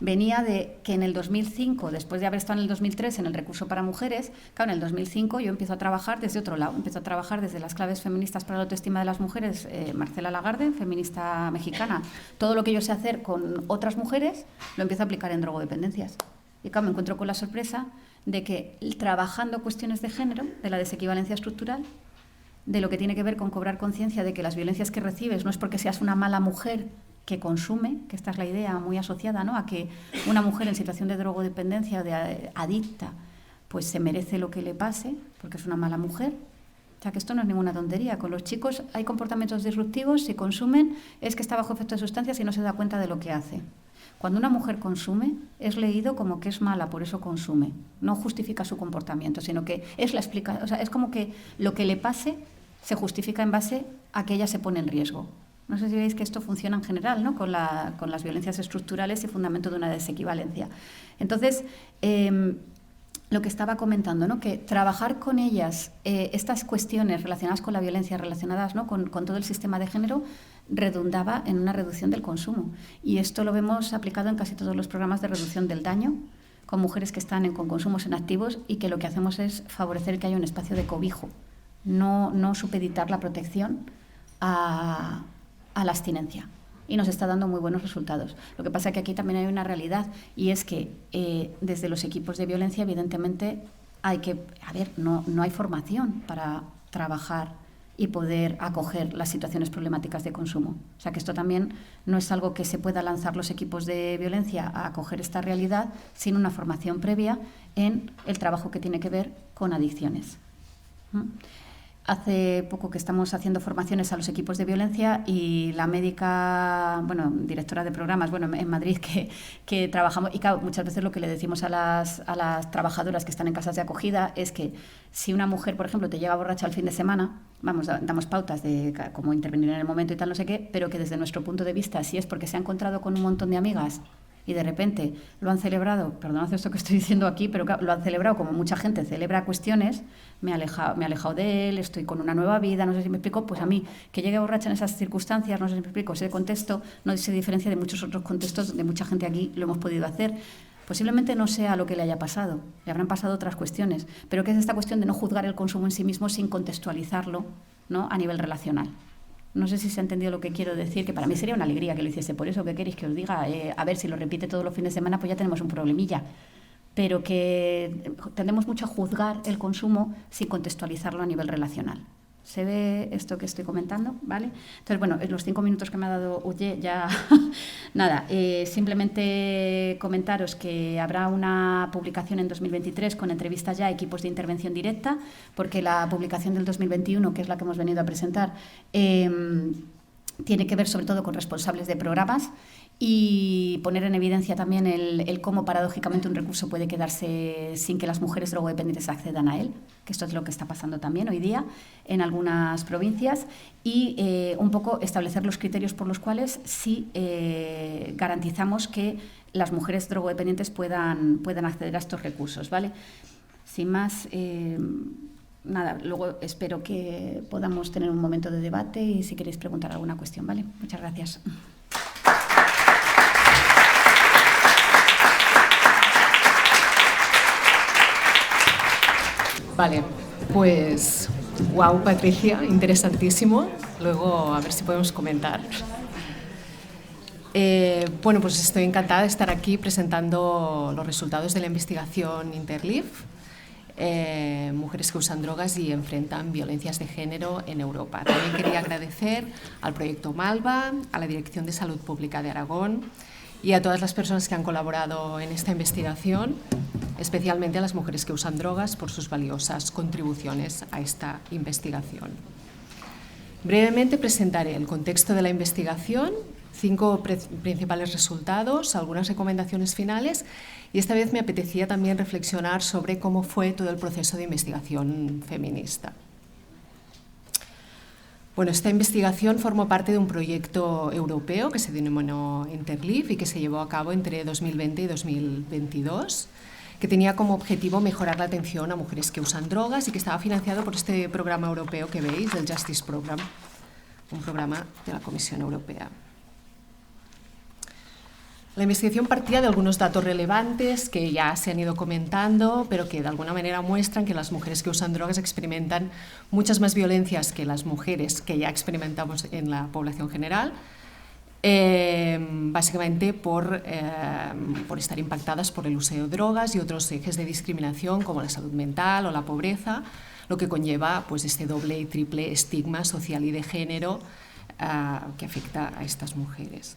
venía de que en el 2005, después de haber estado en el 2003 en el recurso para mujeres, claro, en el 2005 yo empiezo a trabajar desde otro lado, empiezo a trabajar desde las claves feministas para la autoestima de las mujeres, Marcela Lagarde, feminista mexicana, todo lo que yo sé hacer con otras mujeres, lo empiezo a aplicar en drogodependencias. Y claro, me encuentro con la sorpresa de que trabajando cuestiones de género, de la desequivalencia estructural, de lo que tiene que ver con cobrar conciencia de que las violencias que recibes no es porque seas una mala mujer que consume, que esta es la idea muy asociada, ¿no?, a que una mujer en situación de drogodependencia o de adicta pues se merece lo que le pase porque es una mala mujer. O sea, que esto no es ninguna tontería. Con los chicos hay comportamientos disruptivos, si consumen es que está bajo efecto de sustancias y no se da cuenta de lo que hace. Cuando una mujer consume, es leído como que es mala, por eso consume. No justifica su comportamiento, sino que es la explicación. O sea, es como que lo que le pase se justifica en base a que ella se pone en riesgo. No sé si veis que esto funciona en general, ¿no?, con las violencias estructurales y fundamento de una desequivalencia. Entonces, lo que estaba comentando, ¿no?, que trabajar con ellas estas cuestiones relacionadas con la violencia, relacionadas, ¿no?, con todo el sistema de género, redundaba en una reducción del consumo. Y esto lo vemos aplicado en casi todos los programas de reducción del daño, con mujeres que están con consumos inactivos y que lo que hacemos es favorecer que haya un espacio de cobijo, no supeditar la protección a la abstinencia. Y nos está dando muy buenos resultados. Lo que pasa es que aquí también hay una realidad y es que desde los equipos de violencia, evidentemente, no hay formación para trabajar y poder acoger las situaciones problemáticas de consumo. O sea que esto también no es algo que se pueda lanzar los equipos de violencia a acoger esta realidad sin una formación previa en el trabajo que tiene que ver con adicciones. Hace poco que estamos haciendo formaciones a los equipos de violencia y la médica, directora de programas, en Madrid, que trabajamos, y claro, muchas veces lo que le decimos a las trabajadoras que están en casas de acogida es que si una mujer, por ejemplo, te llega borracha al fin de semana, damos pautas de cómo intervenir en el momento y tal, no sé qué, pero que desde nuestro punto de vista, si es porque se ha encontrado con un montón de amigas y de repente lo han celebrado, perdonad esto que estoy diciendo aquí, pero lo han celebrado como mucha gente celebra cuestiones, me he alejado de él, estoy con una nueva vida, no sé si me explico, pues a mí que llegue borracha en esas circunstancias, no sé si me explico, ese contexto no se diferencia de muchos otros contextos donde mucha gente aquí lo hemos podido hacer. Posiblemente no sea lo que le haya pasado, le habrán pasado otras cuestiones, pero que es esta cuestión de no juzgar el consumo en sí mismo sin contextualizarlo, ¿no?, a nivel relacional. No sé si se ha entendido lo que quiero decir, que para mí sería una alegría que lo hiciese. Por eso, ¿qué queréis que os diga? A ver, si lo repite todos los fines de semana, pues ya tenemos un problemilla. Pero que tendemos mucho a juzgar el consumo sin contextualizarlo a nivel relacional. ¿Se ve esto que estoy comentando? ¿Vale? Entonces, en los 5 minutos que me ha dado Uye, ya nada, simplemente comentaros que habrá una publicación en 2023 con entrevistas ya a equipos de intervención directa, porque la publicación del 2021, que es la que hemos venido a presentar, tiene que ver sobre todo con responsables de programas y poner en evidencia también el cómo paradójicamente un recurso puede quedarse sin que las mujeres drogodependientes accedan a él, que esto es lo que está pasando también hoy día en algunas provincias, y un poco establecer los criterios por los cuales sí garantizamos que las mujeres drogodependientes puedan acceder a estos recursos, ¿vale? Sin más, nada, luego espero que podamos tener un momento de debate y si queréis preguntar alguna cuestión, ¿vale? Muchas gracias. Vale, pues wow, Patricia, interesantísimo. Luego a ver si podemos comentar. Bueno, pues estoy encantada de estar aquí presentando los resultados de la investigación Interleaf, mujeres que usan drogas y enfrentan violencias de género en Europa. También quería agradecer al proyecto Malva, a la Dirección de Salud Pública de Aragón y a todas las personas que han colaborado en esta investigación, especialmente a las mujeres que usan drogas por sus valiosas contribuciones a esta investigación. Brevemente presentaré el contexto de la investigación, 5 principales resultados, algunas recomendaciones finales y esta vez me apetecía también reflexionar sobre cómo fue todo el proceso de investigación feminista. Bueno, esta investigación formó parte de un proyecto europeo que se denominó Interleaf y que se llevó a cabo entre 2020 y 2022, que tenía como objetivo mejorar la atención a mujeres que usan drogas y que estaba financiado por este programa europeo que veis, el Justice Program, un programa de la Comisión Europea. La investigación partía de algunos datos relevantes que ya se han ido comentando, pero que de alguna manera muestran que las mujeres que usan drogas experimentan muchas más violencias que las mujeres que ya experimentamos en la población general, básicamente por estar impactadas por el uso de drogas y otros ejes de discriminación como la salud mental o la pobreza, lo que conlleva pues, este doble y triple estigma social y de género que afecta a estas mujeres.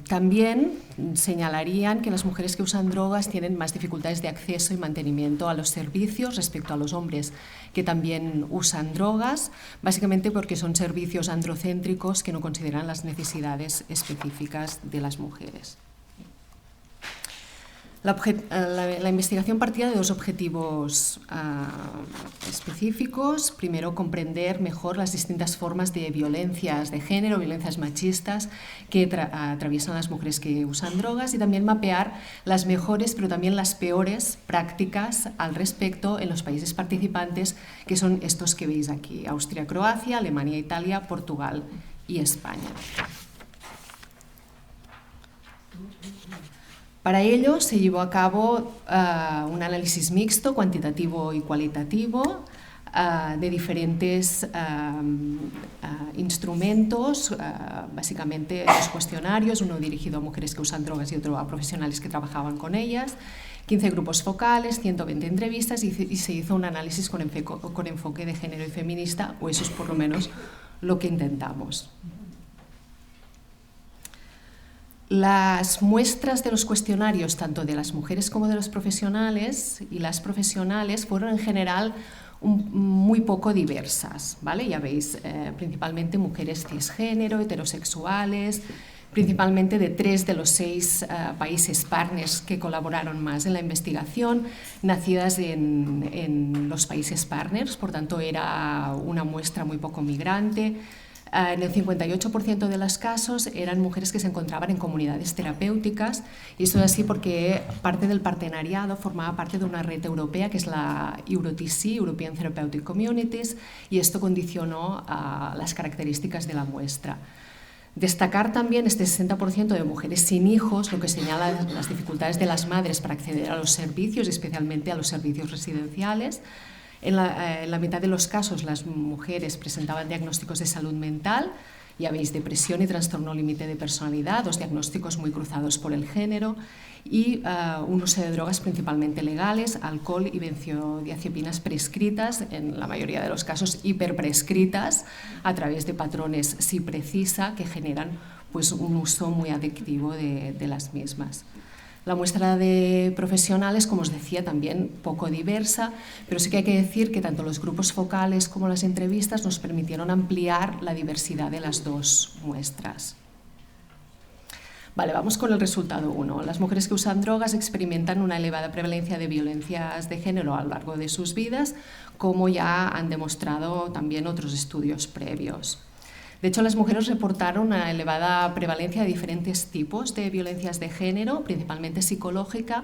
También señalarían que las mujeres que usan drogas tienen más dificultades de acceso y mantenimiento a los servicios respecto a los hombres que también usan drogas, básicamente porque son servicios androcéntricos que no consideran las necesidades específicas de las mujeres. La investigación partía de 2 objetivos específicos. Primero, comprender mejor las distintas formas de violencias de género, violencias machistas que atraviesan las mujeres que usan drogas y también mapear las mejores pero también las peores prácticas al respecto en los países participantes, que son estos que veis aquí: Austria, Croacia, Alemania, Italia, Portugal y España. Para ello se llevó a cabo un análisis mixto, cuantitativo y cualitativo, de diferentes instrumentos, básicamente 2 cuestionarios, uno dirigido a mujeres que usan drogas y otro a profesionales que trabajaban con ellas, 15 grupos focales, 120 entrevistas y se hizo un análisis con enfoque de género y feminista, o eso es por lo menos lo que intentamos. Las muestras de los cuestionarios, tanto de las mujeres como de los profesionales y las profesionales, fueron en general muy poco diversas, ¿vale? Ya veis, principalmente mujeres cisgénero, heterosexuales, principalmente de 3 de los 6 países partners que colaboraron más en la investigación, nacidas en los países partners, por tanto era una muestra muy poco migrante. En el 58% de los casos eran mujeres que se encontraban en comunidades terapéuticas, y esto es así porque parte del partenariado formaba parte de una red europea que es la EuroTC, European Therapeutic Communities, y esto condicionó las características de la muestra. Destacar también este 60% de mujeres sin hijos, lo que señala las dificultades de las madres para acceder a los servicios, especialmente a los servicios residenciales. En la mitad de los casos las mujeres presentaban diagnósticos de salud mental, ya veis, depresión y trastorno límite de personalidad, 2 diagnósticos muy cruzados por el género, y un uso de drogas principalmente legales, alcohol y benzodiazepinas prescritas, en la mayoría de los casos hiperprescritas, a través de patrones sí precisa que generan pues, un uso muy adictivo de las mismas. La muestra de profesionales, como os decía, también poco diversa, pero sí que hay que decir que tanto los grupos focales como las entrevistas nos permitieron ampliar la diversidad de las 2 muestras. Vale, vamos con el resultado 1. Las mujeres que usan drogas experimentan una elevada prevalencia de violencias de género a lo largo de sus vidas, como ya han demostrado también otros estudios previos. De hecho, las mujeres reportaron una elevada prevalencia de diferentes tipos de violencias de género, principalmente psicológica,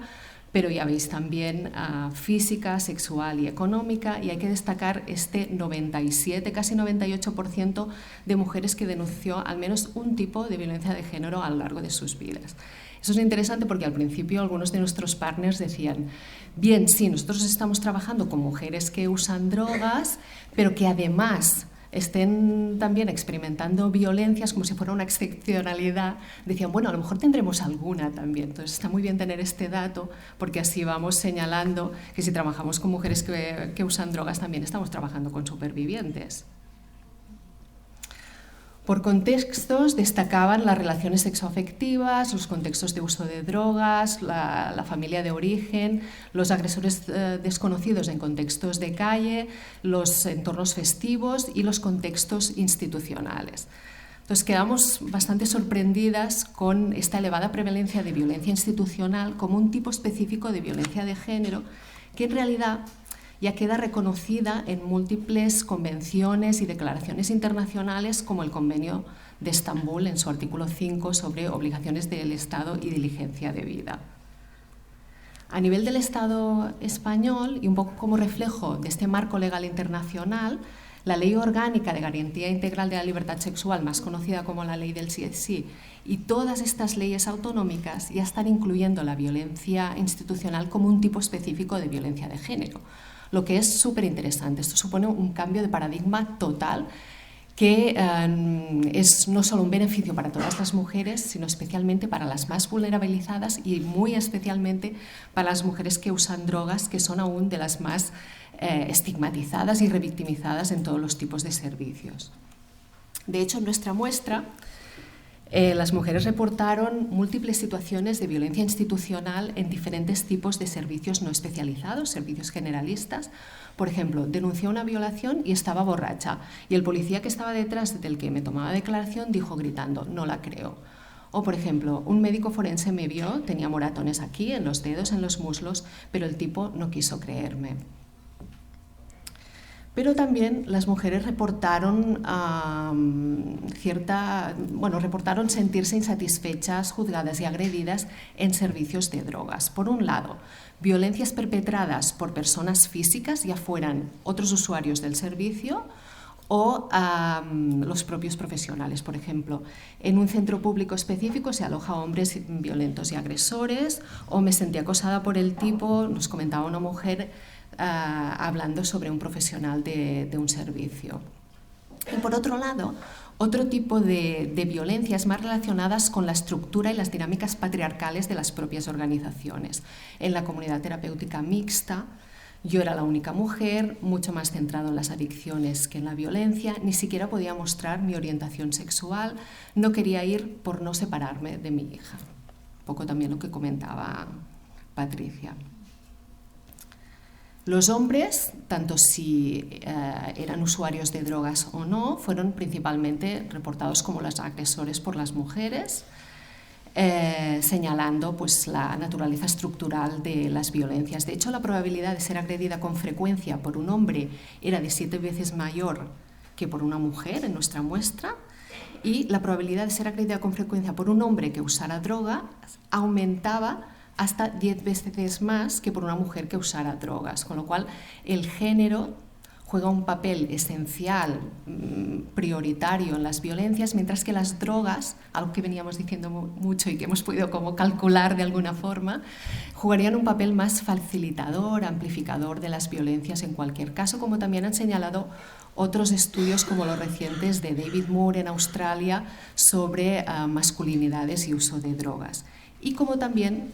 pero ya veis también física, sexual y económica, y hay que destacar este 97, casi 98% de mujeres que denunció al menos un tipo de violencia de género a lo largo de sus vidas. Eso es interesante porque al principio algunos de nuestros partners decían, bien, sí, nosotros estamos trabajando con mujeres que usan drogas, pero que además estén también experimentando violencias como si fuera una excepcionalidad, decían, bueno, a lo mejor tendremos alguna también. Entonces está muy bien tener este dato porque así vamos señalando que si trabajamos con mujeres que usan drogas también estamos trabajando con supervivientes. Por contextos destacaban las relaciones sexoafectivas, los contextos de uso de drogas, la familia de origen, los agresores desconocidos en contextos de calle, los entornos festivos y los contextos institucionales. Entonces quedamos bastante sorprendidas con esta elevada prevalencia de violencia institucional como un tipo específico de violencia de género que en realidad ya queda reconocida en múltiples convenciones y declaraciones internacionales como el Convenio de Estambul en su artículo 5 sobre obligaciones del Estado y diligencia debida. A nivel del Estado español y un poco como reflejo de este marco legal internacional, la Ley Orgánica de Garantía Integral de la Libertad Sexual, más conocida como la Ley del Sí es Sí, y todas estas leyes autonómicas ya están incluyendo la violencia institucional como un tipo específico de violencia de género. Lo que es súper interesante. Esto supone un cambio de paradigma total que es no solo un beneficio para todas las mujeres, sino especialmente para las más vulnerabilizadas y muy especialmente para las mujeres que usan drogas, que son aún de las más estigmatizadas y revictimizadas en todos los tipos de servicios. De hecho, en nuestra muestra, las mujeres reportaron múltiples situaciones de violencia institucional en diferentes tipos de servicios no especializados, servicios generalistas. Por ejemplo, denunció una violación y estaba borracha, y el policía que estaba detrás del que me tomaba declaración dijo gritando, no la creo. O, por ejemplo, un médico forense me vio, tenía moratones aquí, en los dedos, en los muslos, pero el tipo no quiso creerme. Pero también las mujeres reportaron reportaron sentirse insatisfechas, juzgadas y agredidas en servicios de drogas. Por un lado, violencias perpetradas por personas físicas, ya fueran otros usuarios del servicio o los propios profesionales. Por ejemplo, en un centro público específico se aloja a hombres violentos y agresores, o me sentí acosada por el tipo, nos comentaba una mujer, hablando sobre un profesional de un servicio. Y por otro lado, otro tipo de violencias más relacionadas con la estructura y las dinámicas patriarcales de las propias organizaciones. En la comunidad terapéutica mixta, yo era la única mujer, mucho más centrado en las adicciones que en la violencia, ni siquiera podía mostrar mi orientación sexual, no quería ir por no separarme de mi hija. Un poco también lo que comentaba Patricia. Los hombres, tanto si eran usuarios de drogas o no, fueron principalmente reportados como los agresores por las mujeres, señalando pues, la naturaleza estructural de las violencias. De hecho, la probabilidad de ser agredida con frecuencia por un hombre era de 7 veces mayor que por una mujer en nuestra muestra, y la probabilidad de ser agredida con frecuencia por un hombre que usara droga aumentaba hasta 10 veces más que por una mujer que usara drogas, con lo cual el género juega un papel esencial, prioritario en las violencias, mientras que las drogas, algo que veníamos diciendo mucho y que hemos podido como calcular de alguna forma, jugarían un papel más facilitador, amplificador de las violencias en cualquier caso, como también han señalado otros estudios como los recientes de David Moore en Australia sobre masculinidades y uso de drogas. Y como también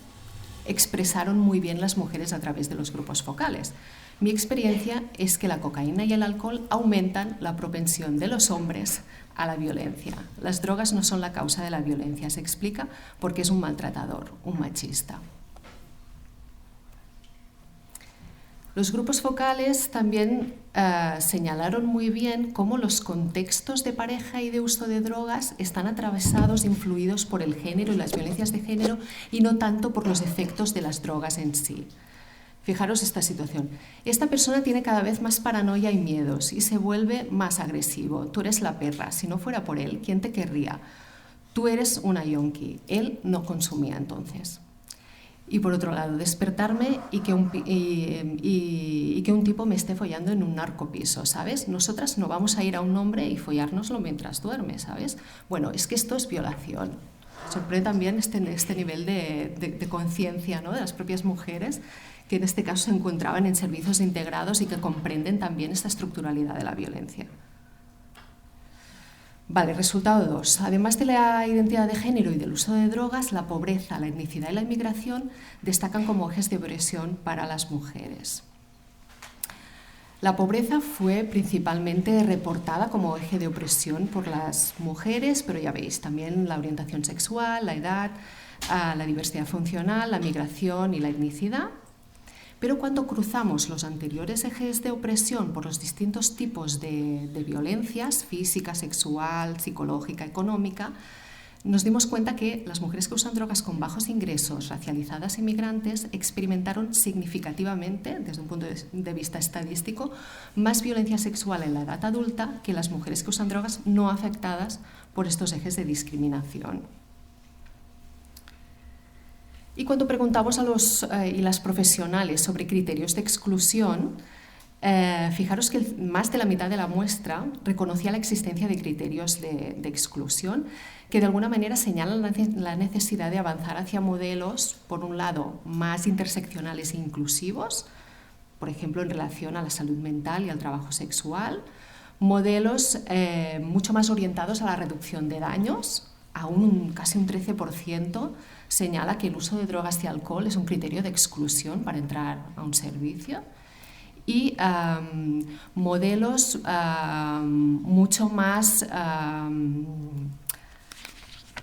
expresaron muy bien las mujeres a través de los grupos focales. Mi experiencia es que la cocaína y el alcohol aumentan la propensión de los hombres a la violencia. Las drogas no son la causa de la violencia, se explica porque es un maltratador, un machista. Los grupos focales también señalaron muy bien cómo los contextos de pareja y de uso de drogas están atravesados, influidos por el género y las violencias de género y no tanto por los efectos de las drogas en sí. Fijaros esta situación. Esta persona tiene cada vez más paranoia y miedos y se vuelve más agresivo. Tú eres la perra. Si no fuera por él, ¿quién te querría? Tú eres una yonki. Él no consumía entonces. Y por otro lado, despertarme y que un tipo me esté follando en un narcopiso, ¿sabes? Nosotras no vamos a ir a un hombre y follárnoslo mientras duerme, ¿sabes? Bueno, es que esto es violación. Sorprende también este nivel de conciencia, ¿no?, de las propias mujeres, que en este caso se encontraban en servicios integrados y que comprenden también esta estructuralidad de la violencia. Vale, resultado 2. Además de la identidad de género y del uso de drogas, la pobreza, la etnicidad y la inmigración destacan como ejes de opresión para las mujeres. La pobreza fue principalmente reportada como eje de opresión por las mujeres, pero ya veis, también la orientación sexual, la edad, la diversidad funcional, la migración y la etnicidad. Pero cuando cruzamos los anteriores ejes de opresión por los distintos tipos de violencias, física, sexual, psicológica, económica, nos dimos cuenta que las mujeres que usan drogas con bajos ingresos, racializadas y migrantes, experimentaron significativamente, desde un punto de vista estadístico, más violencia sexual en la edad adulta que las mujeres que usan drogas no afectadas por estos ejes de discriminación. Y cuando preguntamos a los y las profesionales sobre criterios de exclusión, fijaros que más de la mitad de la muestra reconocía la existencia de criterios de exclusión que de alguna manera señalan la necesidad de avanzar hacia modelos, por un lado, más interseccionales e inclusivos, por ejemplo, en relación a la salud mental y al trabajo sexual, modelos mucho más orientados a la reducción de daños. Aún casi un 13% señala que el uso de drogas y alcohol es un criterio de exclusión para entrar a un servicio. Y modelos mucho más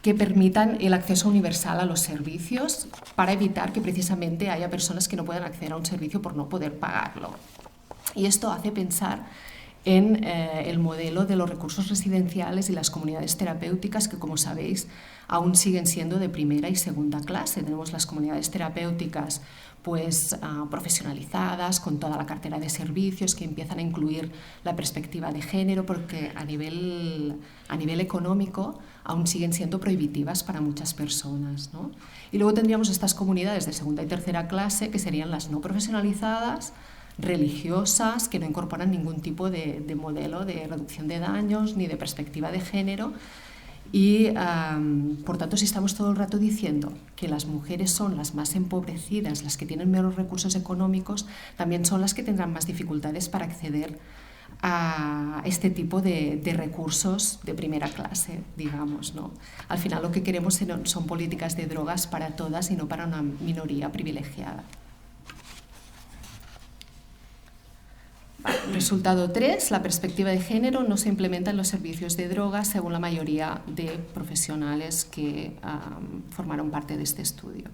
que permitan el acceso universal a los servicios para evitar que precisamente haya personas que no puedan acceder a un servicio por no poder pagarlo. Y esto hace pensar en el modelo de los recursos residenciales y las comunidades terapéuticas que, como sabéis, aún siguen siendo de primera y segunda clase. Tenemos las comunidades terapéuticas profesionalizadas, con toda la cartera de servicios que empiezan a incluir la perspectiva de género, porque a nivel económico aún siguen siendo prohibitivas para muchas personas, ¿no? Y luego tendríamos estas comunidades de segunda y tercera clase, que serían las no profesionalizadas, religiosas, que no incorporan ningún tipo de modelo de reducción de daños ni de perspectiva de género. Y, por tanto, si estamos todo el rato diciendo que las mujeres son las más empobrecidas, las que tienen menos recursos económicos, también son las que tendrán más dificultades para acceder a este tipo de recursos de primera clase, digamos, ¿no? Al final lo que queremos son políticas de drogas para todas y no para una minoría privilegiada. Resultado 3. La perspectiva de género no se implementa en los servicios de drogas según la mayoría de profesionales que formaron parte de este estudio.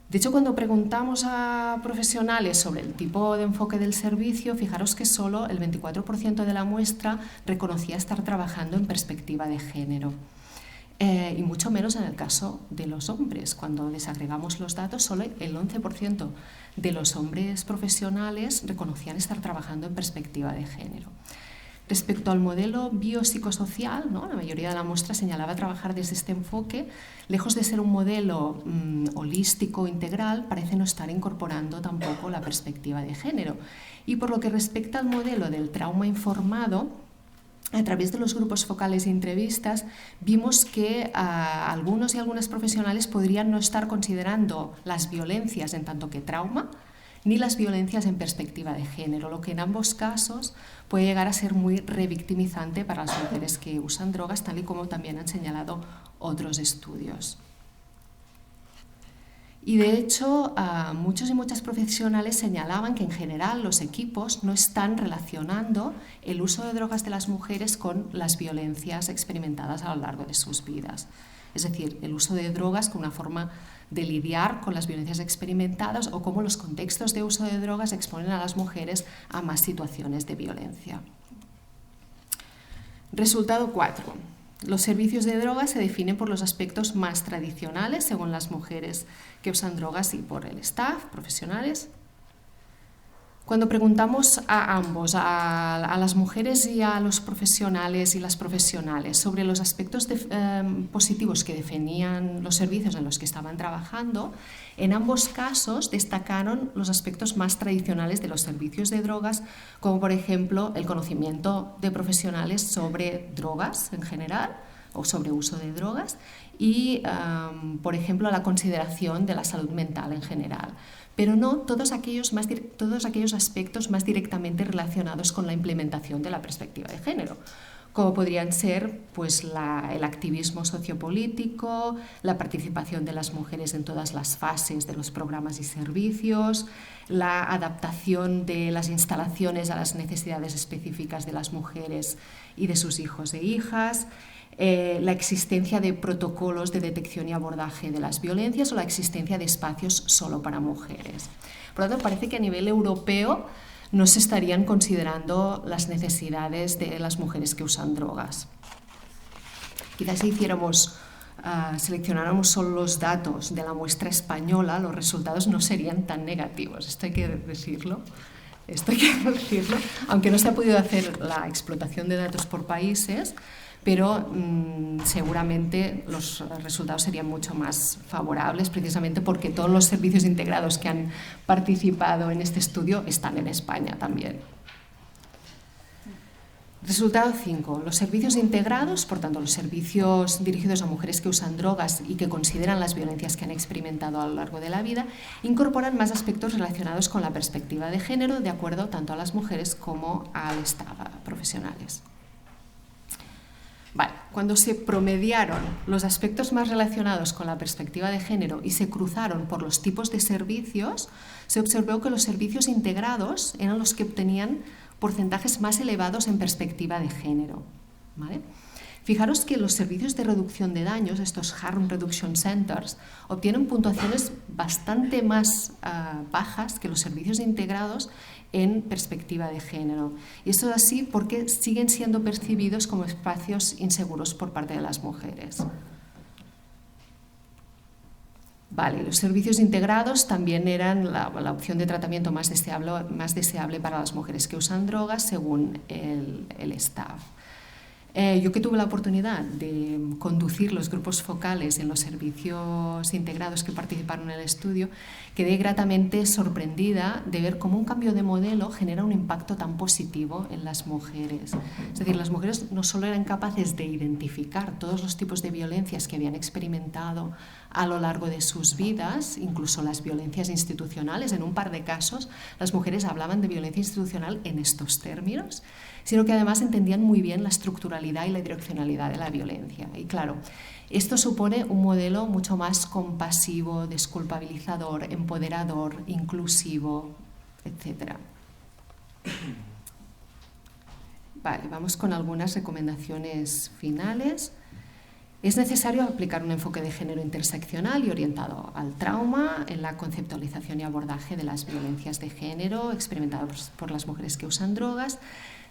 De hecho, cuando preguntamos a profesionales sobre el tipo de enfoque del servicio, fijaros que solo el 24% de la muestra reconocía estar trabajando en perspectiva de género. Y mucho menos en el caso de los hombres. Cuando desagregamos los datos, solo el 11% de los hombres profesionales reconocían estar trabajando en perspectiva de género. Respecto al modelo biopsicosocial, ¿no?, la mayoría de la muestra señalaba trabajar desde este enfoque. Lejos de ser un modelo holístico, integral, parece no estar incorporando tampoco la perspectiva de género. Y por lo que respecta al modelo del trauma informado, a través de los grupos focales e entrevistas, vimos que algunos y algunas profesionales podrían no estar considerando las violencias en tanto que trauma, ni las violencias en perspectiva de género, lo que en ambos casos puede llegar a ser muy revictimizante para las mujeres que usan drogas, tal y como también han señalado otros estudios. Y de hecho, muchos y muchas profesionales señalaban que en general los equipos no están relacionando el uso de drogas de las mujeres con las violencias experimentadas a lo largo de sus vidas. Es decir, el uso de drogas como una forma de lidiar con las violencias experimentadas o cómo los contextos de uso de drogas exponen a las mujeres a más situaciones de violencia. Resultado 4. Los servicios de drogas se definen por los aspectos más tradicionales, según las mujeres que usan drogas, y por el staff, profesionales. Cuando preguntamos a ambos, a las mujeres y a los profesionales y las profesionales, sobre los aspectos positivos que definían los servicios en los que estaban trabajando, en ambos casos destacaron los aspectos más tradicionales de los servicios de drogas, como por ejemplo el conocimiento de profesionales sobre drogas en general, o sobreuso de drogas y, por ejemplo, la consideración de la salud mental en general, pero no todos aquellos aspectos más directamente relacionados con la implementación de la perspectiva de género, como podrían ser pues, el activismo sociopolítico, la participación de las mujeres en todas las fases de los programas y servicios, la adaptación de las instalaciones a las necesidades específicas de las mujeres y de sus hijos e hijas, la existencia de protocolos de detección y abordaje de las violencias o la existencia de espacios solo para mujeres. Por lo tanto, parece que a nivel europeo no se estarían considerando las necesidades de las mujeres que usan drogas. Quizás si seleccionáramos solo los datos de la muestra española, los resultados no serían tan negativos. Esto hay que decirlo. Aunque no se ha podido hacer la explotación de datos por países, pero seguramente los resultados serían mucho más favorables, precisamente porque todos los servicios integrados que han participado en este estudio están en España también. Resultado 5. Los servicios integrados, por tanto, los servicios dirigidos a mujeres que usan drogas y que consideran las violencias que han experimentado a lo largo de la vida, incorporan más aspectos relacionados con la perspectiva de género, de acuerdo tanto a las mujeres como al staff profesionales. Vale, cuando se promediaron los aspectos más relacionados con la perspectiva de género y se cruzaron por los tipos de servicios, se observó que los servicios integrados eran los que obtenían porcentajes más elevados en perspectiva de género. ¿Vale? Fijaros que los servicios de reducción de daños, estos Harm Reduction Centers, obtienen puntuaciones bastante más bajas que los servicios integrados en perspectiva de género. Y esto es así porque siguen siendo percibidos como espacios inseguros por parte de las mujeres. Vale, los servicios integrados también eran la opción de tratamiento más deseable para las mujeres que usan drogas según el staff. Yo que tuve la oportunidad de conducir los grupos focales en los servicios integrados que participaron en el estudio, quedé gratamente sorprendida de ver cómo un cambio de modelo genera un impacto tan positivo en las mujeres. Es decir, las mujeres no solo eran capaces de identificar todos los tipos de violencias que habían experimentado a lo largo de sus vidas, incluso las violencias institucionales. En un par de casos, las mujeres hablaban de violencia institucional en estos términos, sino que además entendían muy bien la estructuralidad y la direccionalidad de la violencia. Y claro, esto supone un modelo mucho más compasivo, desculpabilizador, empoderador, inclusivo, etc. Vale, vamos con algunas recomendaciones finales. Es necesario aplicar un enfoque de género interseccional y orientado al trauma en la conceptualización y abordaje de las violencias de género experimentadas por las mujeres que usan drogas.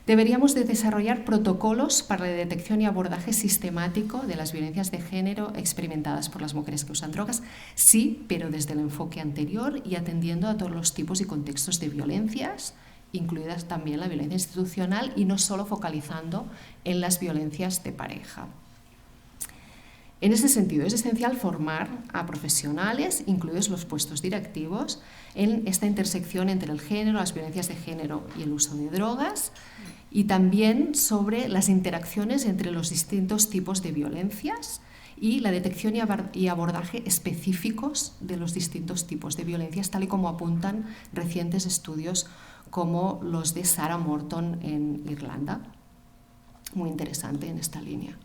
Deberíamos de desarrollar protocolos para la detección y abordaje sistemático de las violencias de género experimentadas por las mujeres que usan drogas, sí, pero desde el enfoque anterior y atendiendo a todos los tipos y contextos de violencias, incluidas también la violencia institucional y no solo focalizando en las violencias de pareja. En ese sentido, es esencial formar a profesionales, incluidos los puestos directivos, en esta intersección entre el género, las violencias de género y el uso de drogas, y también sobre las interacciones entre los distintos tipos de violencias y la detección y abordaje específicos de los distintos tipos de violencias, tal y como apuntan recientes estudios como los de Sarah Morton en Irlanda. Muy interesante en esta línea.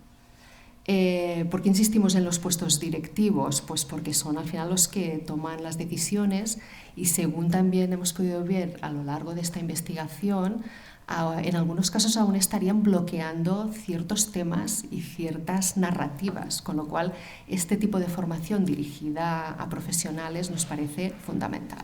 ¿Por qué insistimos en los puestos directivos? Pues porque son al final los que toman las decisiones y según también hemos podido ver a lo largo de esta investigación, en algunos casos aún estarían bloqueando ciertos temas y ciertas narrativas, con lo cual este tipo de formación dirigida a profesionales nos parece fundamental.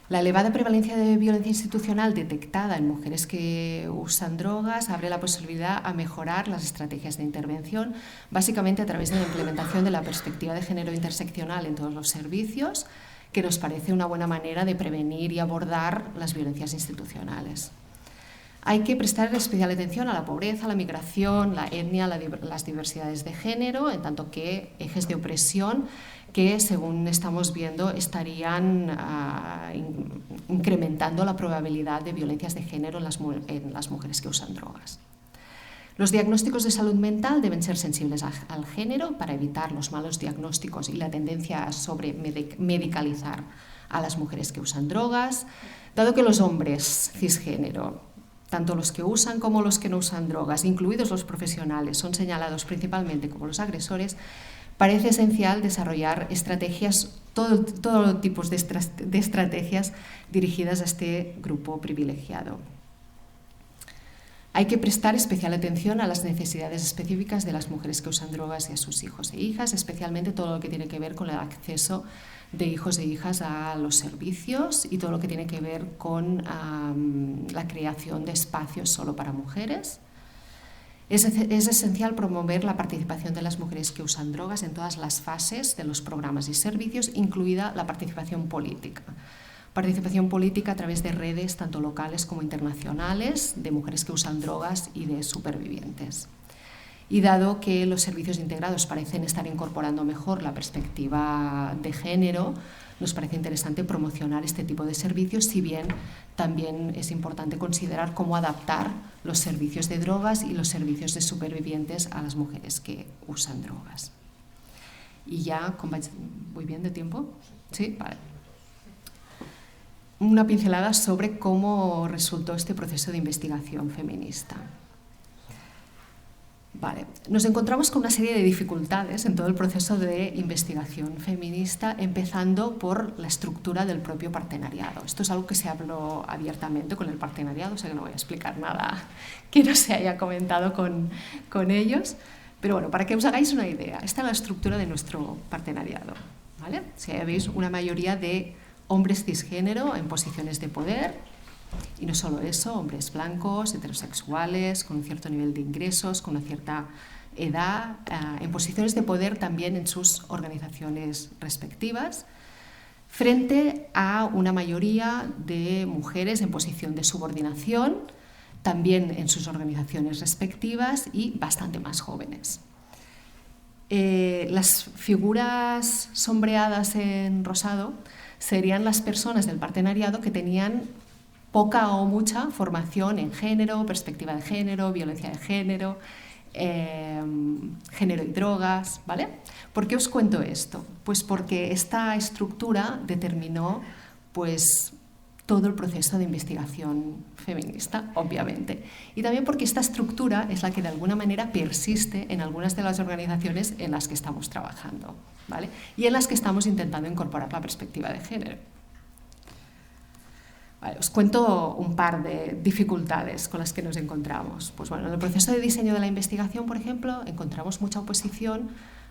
La elevada prevalencia de violencia institucional detectada en mujeres que usan drogas abre la posibilidad a mejorar las estrategias de intervención, básicamente a través de la implementación de la perspectiva de género interseccional en todos los servicios, que nos parece una buena manera de prevenir y abordar las violencias institucionales. Hay que prestar especial atención a la pobreza, la migración, la etnia, las diversidades de género, en tanto que ejes de opresión que, según estamos viendo, estarían incrementando la probabilidad de violencias de género en las mujeres que usan drogas. Los diagnósticos de salud mental deben ser sensibles al género para evitar los malos diagnósticos y la tendencia a medicalizar a las mujeres que usan drogas, dado que los hombres cisgénero, tanto los que usan como los que no usan drogas, incluidos los profesionales, son señalados principalmente como los agresores. Parece esencial desarrollar estrategias, todo tipo de estrategias dirigidas a este grupo privilegiado. Hay que prestar especial atención a las necesidades específicas de las mujeres que usan drogas y a sus hijos e hijas, especialmente todo lo que tiene que ver con el acceso de hijos e hijas a los servicios y todo lo que tiene que ver con la creación de espacios solo para mujeres. Es esencial promover la participación de las mujeres que usan drogas en todas las fases de los programas y servicios, incluida la participación política. Participación política a través de redes tanto locales como internacionales de mujeres que usan drogas y de supervivientes. Y dado que los servicios integrados parecen estar incorporando mejor la perspectiva de género, nos parece interesante promocionar este tipo de servicios, si bien también es importante considerar cómo adaptar los servicios de drogas y los servicios de supervivientes a las mujeres que usan drogas. Y ya, ¿voy bien de tiempo? Sí, vale. Una pincelada sobre cómo resultó este proceso de investigación feminista. Vale. Nos encontramos con una serie de dificultades en todo el proceso de investigación feminista, empezando por la estructura del propio partenariado. Esto es algo que se habló abiertamente con el partenariado, o sea que no voy a explicar nada que no se haya comentado con ellos. Pero bueno, para que os hagáis una idea, esta es la estructura de nuestro partenariado, ¿vale? Si veis una mayoría de hombres cisgénero en posiciones de poder, y no solo eso, hombres blancos, heterosexuales, con un cierto nivel de ingresos, con una cierta edad, en posiciones de poder también en sus organizaciones respectivas, frente a una mayoría de mujeres en posición de subordinación, también en sus organizaciones respectivas y bastante más jóvenes. Las figuras sombreadas en rosado serían las personas del partenariado que tenían poca o mucha formación en género, perspectiva de género, violencia de género, género y drogas, ¿vale? ¿Por qué os cuento esto? Pues porque esta estructura determinó pues, todo el proceso de investigación feminista, obviamente. Y también porque esta estructura es la que de alguna manera persiste en algunas de las organizaciones en las que estamos trabajando, ¿vale? Y en las que estamos intentando incorporar la perspectiva de género. Vale, os cuento un par de dificultades con las que nos encontramos. Pues bueno, en el proceso de diseño de la investigación, por ejemplo, encontramos mucha oposición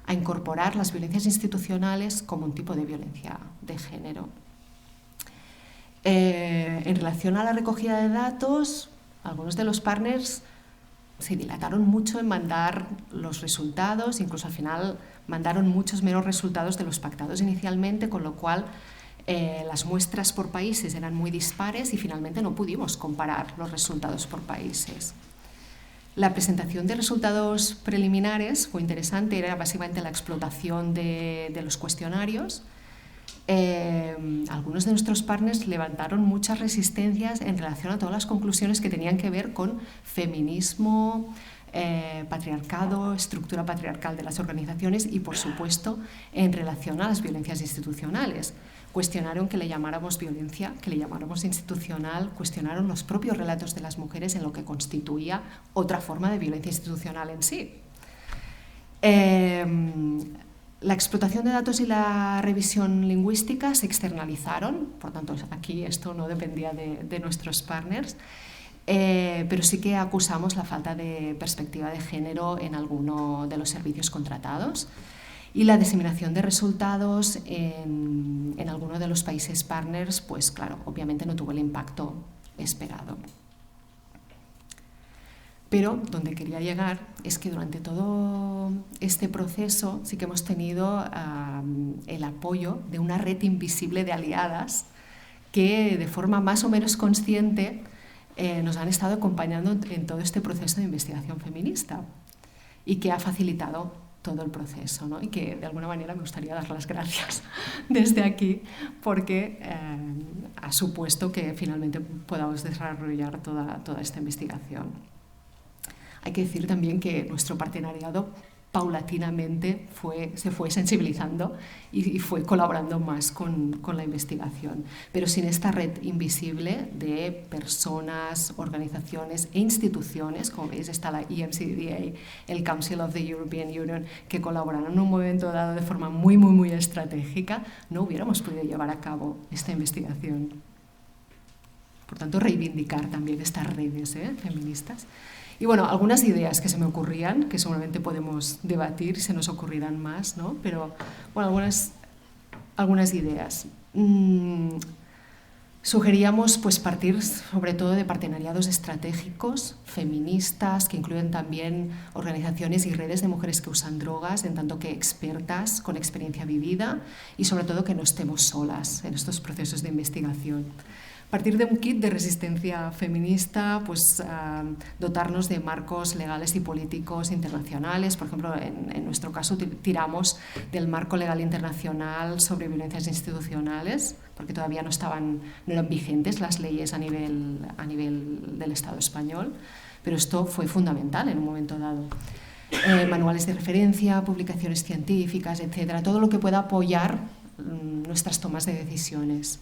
a incorporar las violencias institucionales como un tipo de violencia de género. En relación a la recogida de datos, algunos de los partners se dilataron mucho en mandar los resultados, incluso al final mandaron muchos menos resultados de los pactados inicialmente, con lo cual las muestras por países eran muy dispares y finalmente no pudimos comparar los resultados por países. La presentación de resultados preliminares fue interesante, era básicamente la explotación de los cuestionarios. Algunos de nuestros partners levantaron muchas resistencias en relación a todas las conclusiones que tenían que ver con feminismo, patriarcado, estructura patriarcal de las organizaciones y, por supuesto, en relación a las violencias institucionales. Cuestionaron que le llamáramos violencia, que le llamáramos institucional, cuestionaron los propios relatos de las mujeres en lo que constituía otra forma de violencia institucional en sí. La explotación de datos y la revisión lingüística se externalizaron, por tanto aquí esto no dependía de nuestros partners, pero sí que acusamos la falta de perspectiva de género en alguno de los servicios contratados. Y la diseminación de resultados en alguno de los países partners, pues claro, obviamente no tuvo el impacto esperado. Pero donde quería llegar es que durante todo este proceso sí que hemos tenido el apoyo de una red invisible de aliadas que de forma más o menos consciente nos han estado acompañando en todo este proceso de investigación feminista y que ha facilitado todo el proceso, ¿no? Y que de alguna manera me gustaría dar las gracias desde aquí porque ha supuesto que finalmente podamos desarrollar toda esta investigación. Hay que decir también que nuestro partenariado paulatinamente se fue sensibilizando y fue colaborando más con la investigación. Pero sin esta red invisible de personas, organizaciones e instituciones, como veis está la EMCDDA, el Council of the European Union, que colaboraron en un momento dado de forma muy, muy, muy estratégica, no hubiéramos podido llevar a cabo esta investigación. Por tanto, reivindicar también estas redes feministas. Y bueno, algunas ideas que se me ocurrían, que seguramente podemos debatir, se nos ocurrirán más, ¿no? Pero bueno, algunas ideas. Sugeríamos pues partir sobre todo de partenariados estratégicos, feministas, que incluyen también organizaciones y redes de mujeres que usan drogas, en tanto que expertas con experiencia vivida, y sobre todo que no estemos solas en estos procesos de investigación. Partir de un kit de resistencia feminista, pues dotarnos de marcos legales y políticos internacionales. Por ejemplo, en nuestro caso tiramos del marco legal internacional sobre violencias institucionales, porque todavía no eran vigentes las leyes a nivel del Estado español, pero esto fue fundamental en un momento dado. Manuales de referencia, publicaciones científicas, etcétera, todo lo que pueda apoyar nuestras tomas de decisiones.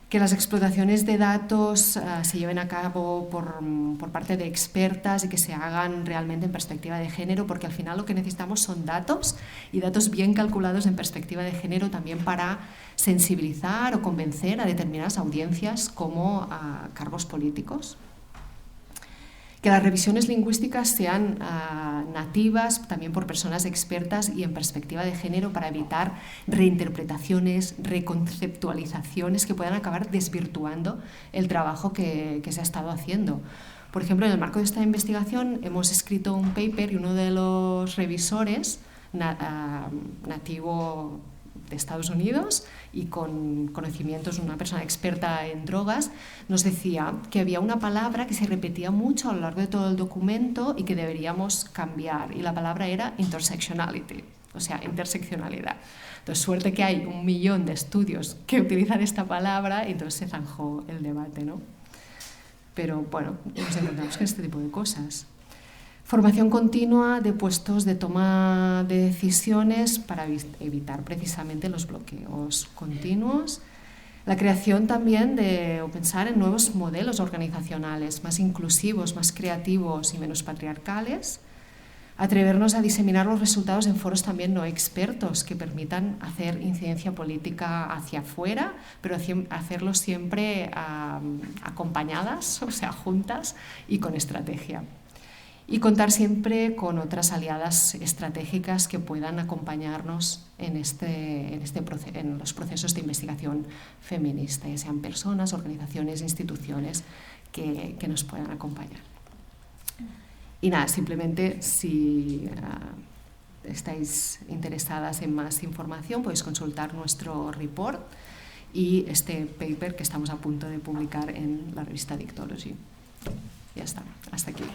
Que las explotaciones de datos se lleven a cabo por parte de expertas y que se hagan realmente en perspectiva de género, porque al final lo que necesitamos son datos, y datos bien calculados en perspectiva de género también para sensibilizar o convencer a determinadas audiencias como a cargos políticos. Que las revisiones lingüísticas sean nativas también por personas expertas y en perspectiva de género, para evitar reinterpretaciones, reconceptualizaciones que puedan acabar desvirtuando el trabajo que se ha estado haciendo. Por ejemplo, en el marco de esta investigación hemos escrito un paper y uno de los revisores, nativo de Estados Unidos y con conocimientos, una persona experta en drogas, nos decía que había una palabra que se repetía mucho a lo largo de todo el documento y que deberíamos cambiar, y la palabra era intersectionality, o sea, interseccionalidad. Entonces, suerte que hay 1 millón de estudios que utilizan esta palabra, y entonces se zanjó el debate, ¿no? Pero bueno, nos encontramos con este tipo de cosas. Formación continua de puestos de toma de decisiones para evitar precisamente los bloqueos continuos. La creación también o pensar en nuevos modelos organizacionales más inclusivos, más creativos y menos patriarcales. Atrevernos a diseminar los resultados en foros también no expertos que permitan hacer incidencia política hacia afuera, pero hacerlo siempre acompañadas, o sea, juntas y con estrategia. Y contar siempre con otras aliadas estratégicas que puedan acompañarnos en los procesos de investigación feminista, ya sean personas, organizaciones, instituciones que nos puedan acompañar. Y nada, simplemente si estáis interesadas en más información, podéis consultar nuestro report y este paper que estamos a punto de publicar en la revista Dictology. Ya está, hasta aquí.